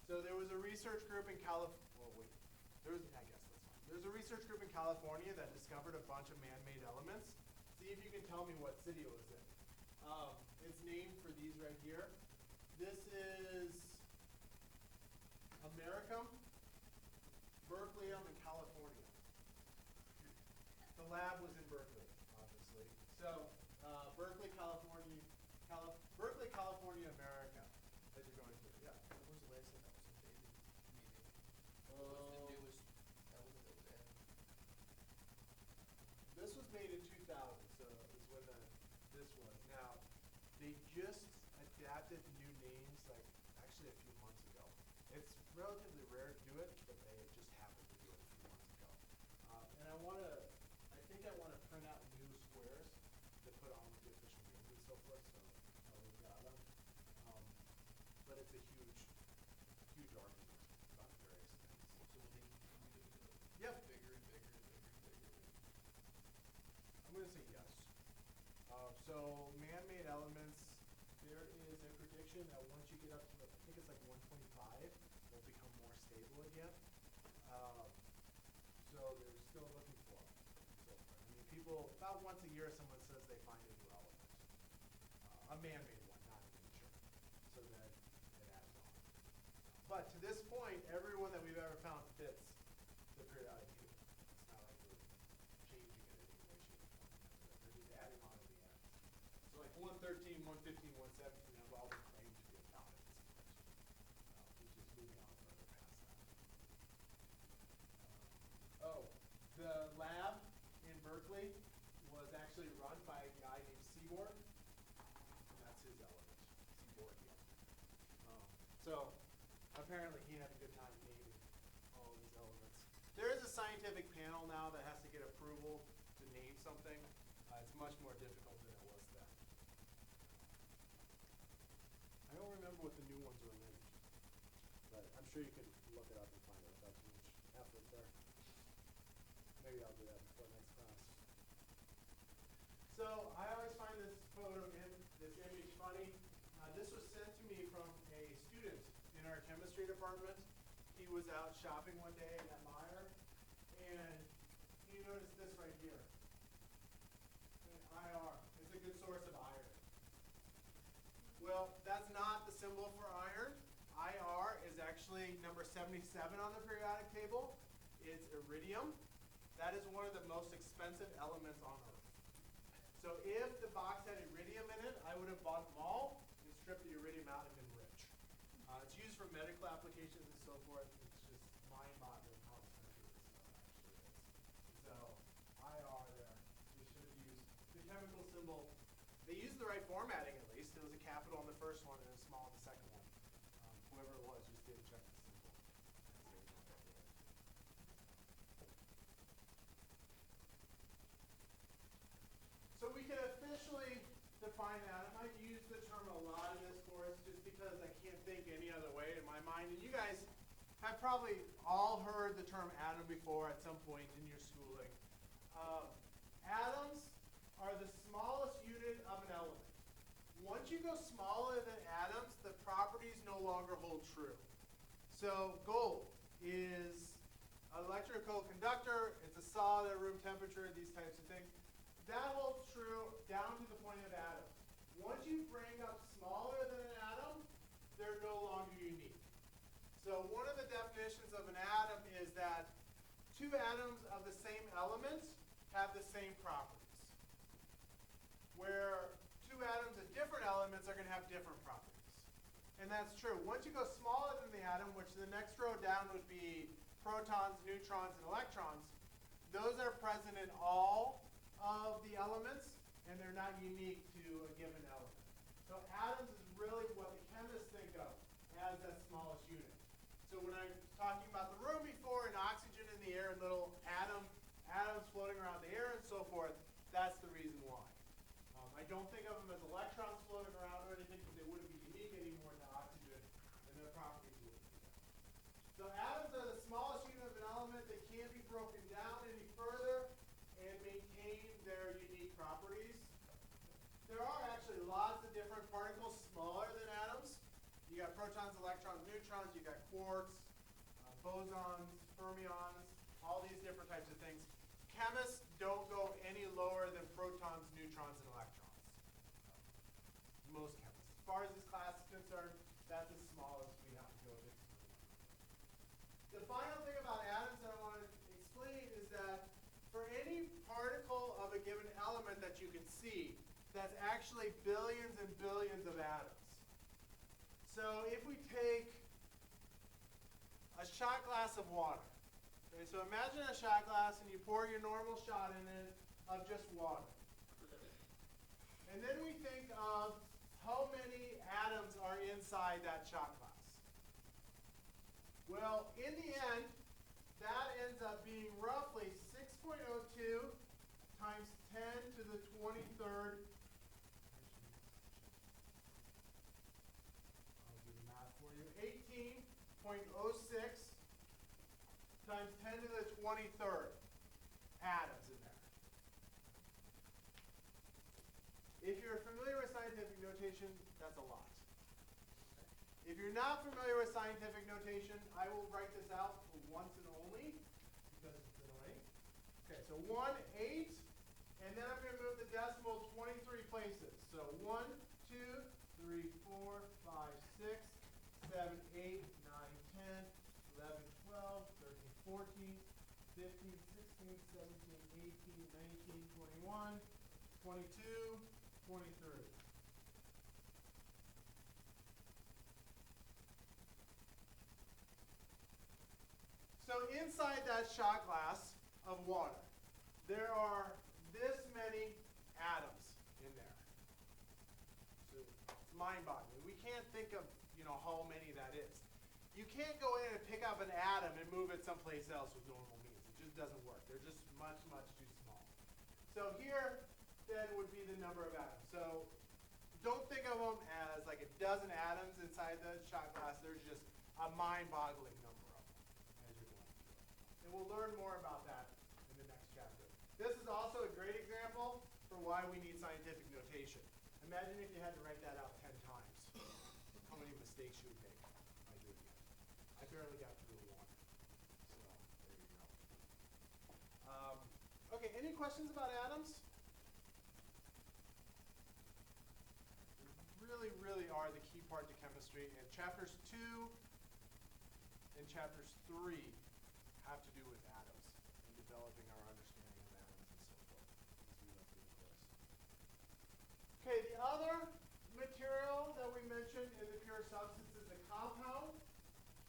So there was a research group in California. Well, wait. There's a research group in California that discovered a bunch of man-made elements. See if you can tell me what city it was in. It's named for these right here. This is Americum, Berkeleyum, and California. The lab was in Berkeley, obviously. So Berkeley, California, America, as you're going through. Yeah. When was the last time that was invaded? Maybe. What's the newest element that was added? This was made in 2000, so is when this was. Now, they just adapted new names like actually a few months ago. It's relatively rare to do it, but they just happened to do it a few months ago. And I think I want to print out new squares to put on with the official names and so forth, so we've got them. But it's a huge argument about various things. So will they continue to Yep. get bigger and bigger and bigger and bigger? I'm going to say yes. So man-made elements, there is a prediction that once you get up to, I think it's like 125, they'll become more stable again. So they're still looking for them. So, I mean, people, about once a year, someone says they find a new element. A man-made one, not in nature. So then it adds on. But to this point, everyone that we've ever found fits the periodic table. It's not like we're changing it in any way, shape, or form. They're just adding on to the end. So like 113, 115, 117 have all been claimed to be found at this point. Which is moving on further past that. The lab in Berkeley was actually run by a guy named Seaborg. And that's his element, Seaborgium. So apparently he had a good time naming all of these elements. There is a scientific panel now that has to get approval to name something. It's much more difficult than it was then. I don't remember what the new ones were named, but I'm sure you can look it up and find it without too much effort there. Maybe I'll do that before next class. So I always find this this image funny. This was sent to me from a student in our chemistry department. He was out shopping one day at Meijer, and he noticed this right here. An IR. It's a good source of iron. Well, that's not the symbol for iron. IR is actually number 77 on the periodic table. It's iridium. That is one of the most expensive elements on Earth. So if the box had iridium in it, I would have bought them all and stripped the iridium out and been rich. It's used for medical applications and so forth. It's just mind-boggling how expensive this stuff actually is. So IR there, we should have used the chemical symbol. They used the right formatting at least. So it was a capital on the first one and a small on the second one. Whoever it was just didn't check the symbol. So we can officially define that. I might use the term a lot in this course just because I can't think any other way in my mind. And you guys have probably all heard the term atom before at some point in your schooling. Atoms are the smallest unit of an element. Once you go smaller than atoms, the properties no longer hold true. So gold is an electrical conductor. It's a solid at room temperature, these types of things. That holds true down to the point of atoms. Once you bring up smaller than an atom, they're no longer unique. So one of the definitions of an atom is that two atoms of the same element have the same properties. Where two atoms of different elements are going to have different properties. And that's true. Once you go smaller than the atom, which the next row down would be protons, neutrons, and electrons, those are present in all of the elements, and they're not unique to a given element. So atoms is really what the chemists think of as that smallest unit. So when I was talking about the room before and oxygen in the air and little atoms floating around the air and so forth, that's the reason why. I don't think of them as electrons floating around or anything because they wouldn't be unique anymore to oxygen and their properties wouldn't be there. So atoms are the smallest unit of an element. They can't be broken down any further and maintain their unique properties. There are actually lots of different particles smaller than atoms. You got protons, electrons, neutrons, you got quarks, bosons, fermions, all these different types of things. Chemists don't go any lower than protons, neutrons, and electrons. Most chemists. As far as this class is concerned, that's the smallest we have to go to. The final thing about atoms that I want to explain is that for any particle of a given element that you can see, that's actually billions and billions of atoms. So if we take a shot glass of water, okay, so imagine a shot glass and you pour your normal shot in it of just water. And then we think of how many atoms are inside that shot glass. Well, in the end, that ends up being roughly 6.02 times 10 to the 23rd. I'll do the math for you. 18.06 times 10 to the 23rd atoms in there. If you're familiar with scientific notation, that's a lot. If you're not familiar with scientific notation, I will write this out for once and only because it's annoying. Okay, so 1, 8, and then I'm going to move the decimal 23 places. So 1, 2, 3, 4, 5, 6, 7, 8, 9, 10, 11, 12, 13, 14, 15, 16, 17, 18, 19, 21, 22, 23. So inside that shot glass of water, there are this many atoms in there. So it's mind-boggling. We can't think of, how many that is. You can't go in and pick up an atom and move it someplace else with normal means. It just doesn't work. They're just much, much too small. So here, then, would be the number of atoms. So don't think of them as like a dozen atoms inside the shot glass. There's just a mind-boggling number of them as you're going through it. And we'll learn more about that in the next chapter. This is also a great example for why we need scientific notation. Imagine if you had to write that out 10 times. How many mistakes you would make by doing it. I barely got through one. So there you go. Okay, any questions about atoms? Really, really are the key part to chemistry. And chapters 2 and chapters 3 have to do with atoms and developing our understanding of atoms and so forth as we went through the course. Okay, the other material that we mentioned in the pure substance is the compound.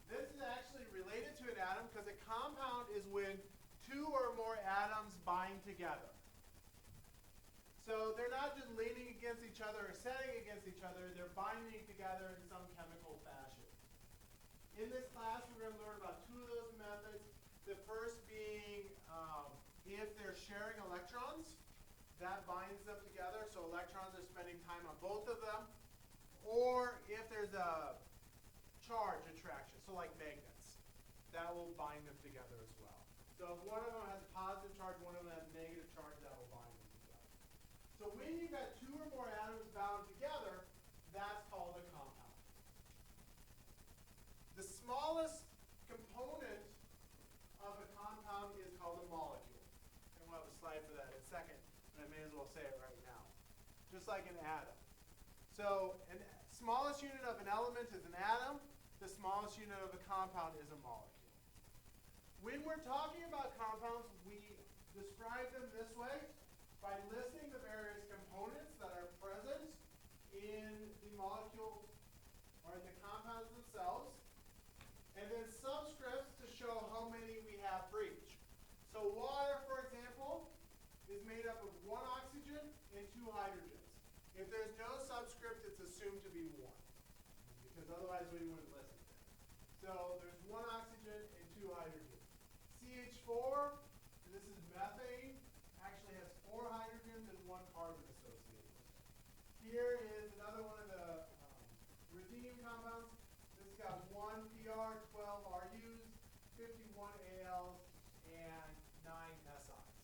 This is actually related to an atom because a compound is when two or more atoms bind together. So they're not just leaning against each other or setting against each other, they're binding together in some chemical fashion. In this class, we're going to learn about two of those methods. The first being if they're sharing electrons, that binds them together, so electrons are spending time on both of them. Or if there's a charge attraction, so like magnets, that will bind them together as well. So if one of them has a positive charge, one of them has a negative charge, that will bind them together. So when you've got two or more atoms bound together, that's called a compound. The smallest component of a compound is called a molecule. And we'll have a slide for that in a second, but I may as well say it right now. Just like an atom. So the smallest unit of an element is an atom. The smallest unit of a compound is a molecule. When we're talking about compounds, we describe them this way by listing the various components that are present in the molecule or in the compounds themselves, and then subscripts to show how many we have for each. So water, for example, is made up of one oxygen and two hydrogens. If there's no subscript, it's assumed to be one, because otherwise we wouldn't list it there. So there's one oxygen and two hydrogens. CH4, this is methane, actually has 4 hydrogens and 1 carbon associated with it. Here is another one of the ruthenium compounds. This has got 1 PR, 12 RUs, 51 ALs, and 9 SIs.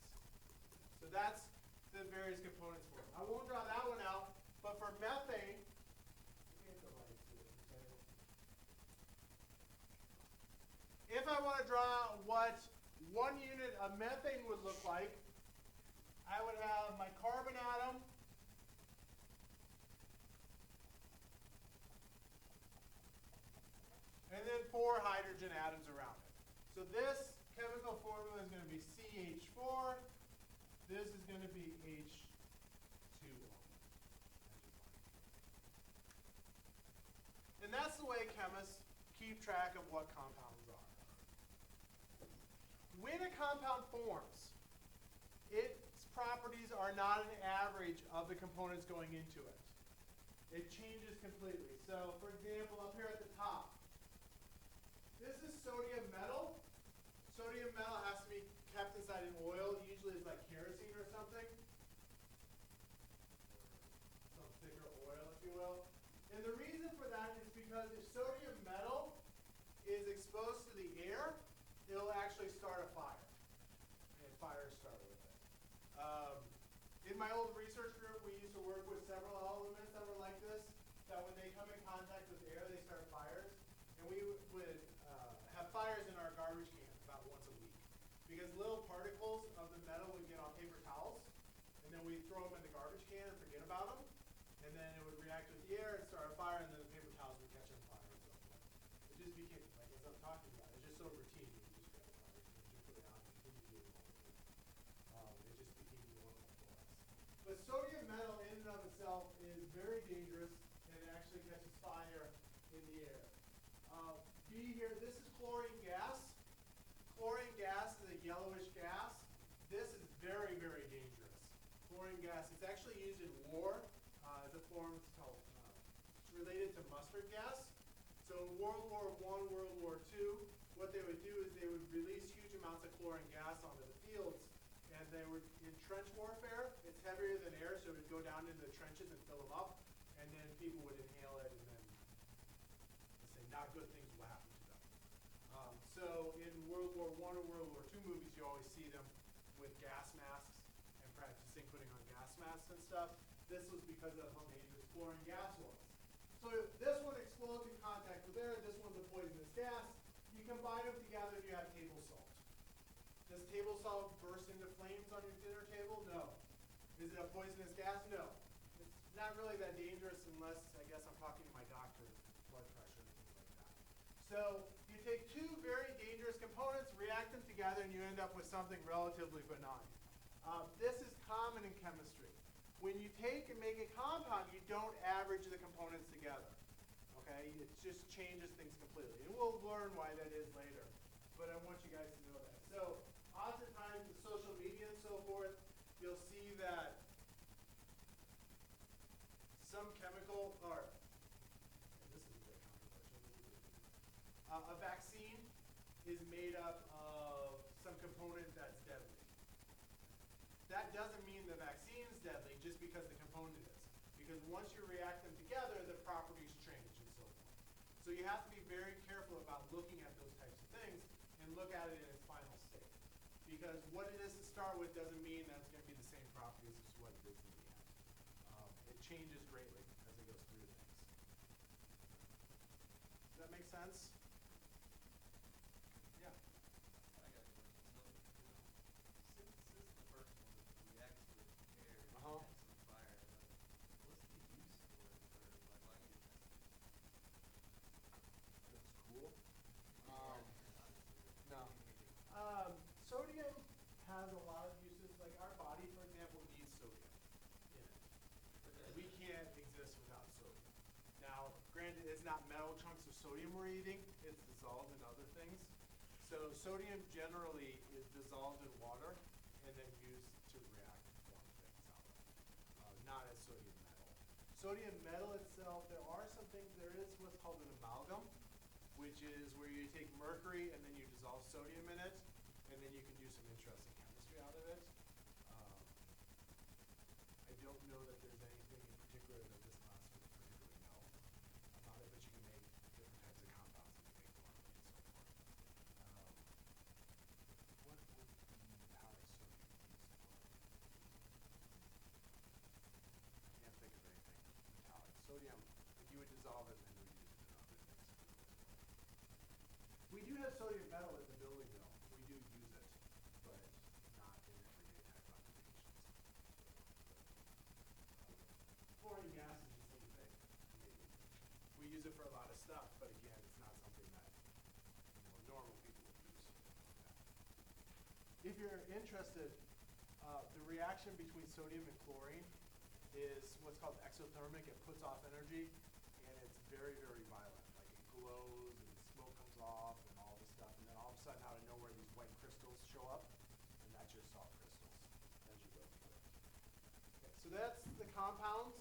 So that's the various components for it. I won't draw that one out, but for methane, if I want to draw what one unit of methane would look like, I would have my carbon atom, and then 4 hydrogen atoms around it. So this chemical formula is going to be CH4. This is going to be H2O. And that's the way chemists keep track of what compounds are. When a compound forms, its properties are not an average of the components going into it. It changes completely. So, for example, up here at the top, this is sodium metal. Sodium metal has to be kept inside an oil. Usually it's like kerosene or something. Some thicker oil, if you will. And the reason for that is because if sodium metal is exposed to the air, it'll actually start a fire. And fires start with it. In my old research group, we used to work with several elements that were like this, that when they come in contact with air, they start fires. And we would have fires in our garbage can about once a week. Because little particles of the metal would get on paper towels, and then we'd throw them in the garbage can and forget about them. And then it would react with the air and start a fire, and then the paper towels would catch on fire and so forth. It just became, like as I'm talking about, it's just so routine. You just grab a fire, you just put it out, and continue doing all of it. It just became normal for us. But sodium metal in and of itself is very dangerous, and it actually catches fire in the air. B here, this is chlorine gas. Chlorine gas is a yellowish gas. This is very, very dangerous. Chlorine gas, it's actually used in war as a form, it's called, it's related to mustard gas. So in World War I, World War II, what they would do is they would release huge amounts of chlorine gas onto the fields, and they would, in trench warfare, it's heavier than air, so it would go down into the trenches and fill them up, and then people would inhale it, and then, let's say, not good things will happen to them. So in World War I or World War II movies, you always see them with gas masks and practicing putting on gas masks and stuff. This was because of how dangerous chlorine gas was. So if this one explodes in contact with air, this one's a poisonous gas. You combine them together, you have table salt. Does table salt burst into flames on your dinner table? No. Is it a poisonous gas? No. It's not really that dangerous unless, I guess, I'm talking to my doctor, blood pressure and things like that. So you take two very dangerous components, react them together, and you end up with something relatively benign. This is common in chemistry. When you take and make a compound, you don't average the components together. Okay? It just changes things completely. And we'll learn why that is later. But I want you guys to know that. So oftentimes with social media and so forth, you'll see that A vaccine is made up of some component that's deadly. That doesn't mean the vaccine is deadly just because the component is. Because once you react them together, the properties change and so forth. So you have to be very careful about looking at those types of things and look at it in its final state. Because what it is to start with doesn't mean that it's going to be the same properties as what it is in the end. It changes greatly as it goes through things. Does that make sense? Yeah. I got a question. So, since the first one reacts with air and Uh-huh. reacts with fire, what's the use for it, or like why do you test it? That's cool. Obviously, No. anything. Sodium has a lot of uses. Like our body, for example, needs sodium in it. We can't exist without sodium. Now, granted, it's not metal chunks of sodium we're eating. It's dissolved in other things. So sodium generally is dissolved in water and then used to react and form things out of. Not as sodium metal. Sodium metal itself, there are some things, there is what's called an amalgam, which is where you take mercury and then you dissolve sodium in it, and then you can do some interesting chemistry out of it. I don't know that there's anything in particular that this class would particularly know about it, but you can make different types of compounds that you make normally and so forth. What would be metallic sodium used for? I can't think of anything metallic. Sodium, like you would dissolve it and then reuse it in other things for the most part. We do have sodium metal in the building though. We do use it, but not in everyday type applications. Chlorine gas is the same thing. We use it for a lot of stuff, but again, it's not something that normal people would use. If you're interested, the reaction between sodium and chlorine is what's called exothermic. It puts off energy, and it's very, very violent. Like it glows and smoke comes off and all this stuff, and then all of a sudden out of nowhere these white crystals show up, and that's your salt crystals as you go through it. Okay, so that's the compounds.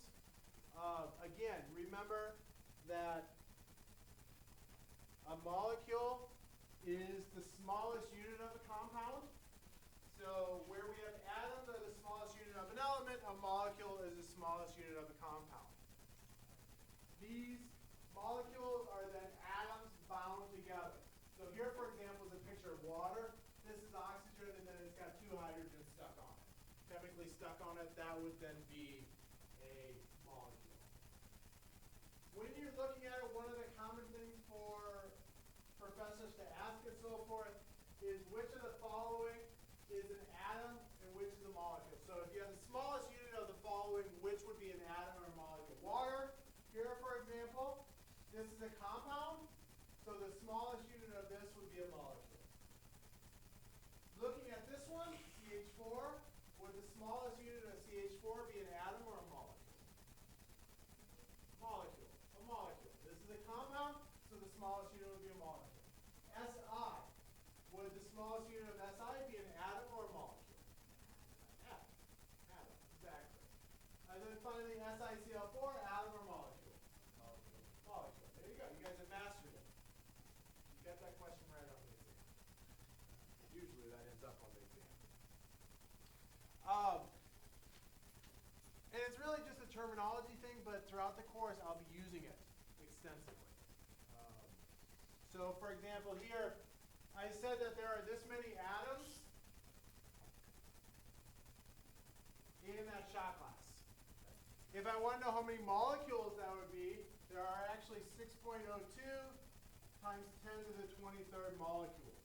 Again, remember that a molecule is the smallest unit of a compound. So where we have atoms are the smallest unit of an element, a molecule is the smallest unit of a compound. These molecules are then atoms bound together. So here, for example, is a picture of water. This is oxygen, and then it's got two hydrogens stuck on it. Chemically stuck on it, that would then be a molecule. When you're looking at it, one of the common things for professors to ask and so forth is which of the following is an atom and which is a molecule. So if you have the smallest unit of the following, which would be an atom or a molecule? Water, here for example, this is a compound, so the smallest unit of this would be a molecule. Looking at this one, CH4, would the smallest unit of CH4 be an atom or a molecule? Molecule, a molecule. This is a compound, so the smallest unit would be a molecule. Si, would the smallest unit of Si be an atom or a molecule? Atom. Atom, exactly. And then finally, SiCl4, atom or molecule? Molecule. Molecule. There you go. You guys have mastered it. You got that question right on the exam. Usually that ends up on the exam. And it's really just a terminology thing, but throughout the course, I'll be using it extensively. So for example, here, I said that there are this many atoms in that shot glass. If I want to know how many molecules that would be, there are actually 6.02 times 10 to the 23rd molecules.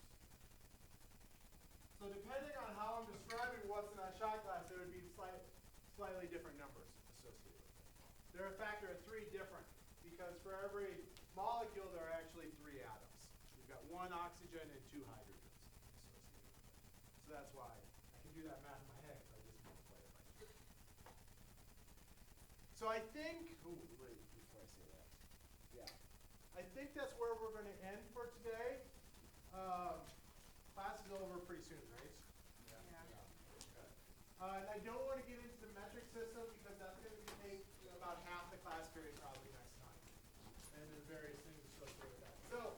So depending on how I'm describing what's in that shot glass, there would be slightly different numbers associated with it. They're a factor of 3 different, because for every molecule, there are actually 3 atoms. We've got 1 oxygen and 2 hydrogens associated with it. So that's why I can do that math in my head, because I just multiply it by 3. So I think, wait, before I say that, yeah. I think that's where we're going to end for today. Class is over pretty soon, right? Yeah. Okay. And I don't want to get into the metric system because that's going to take about half the class period probably next time. And there's various things associated with that. So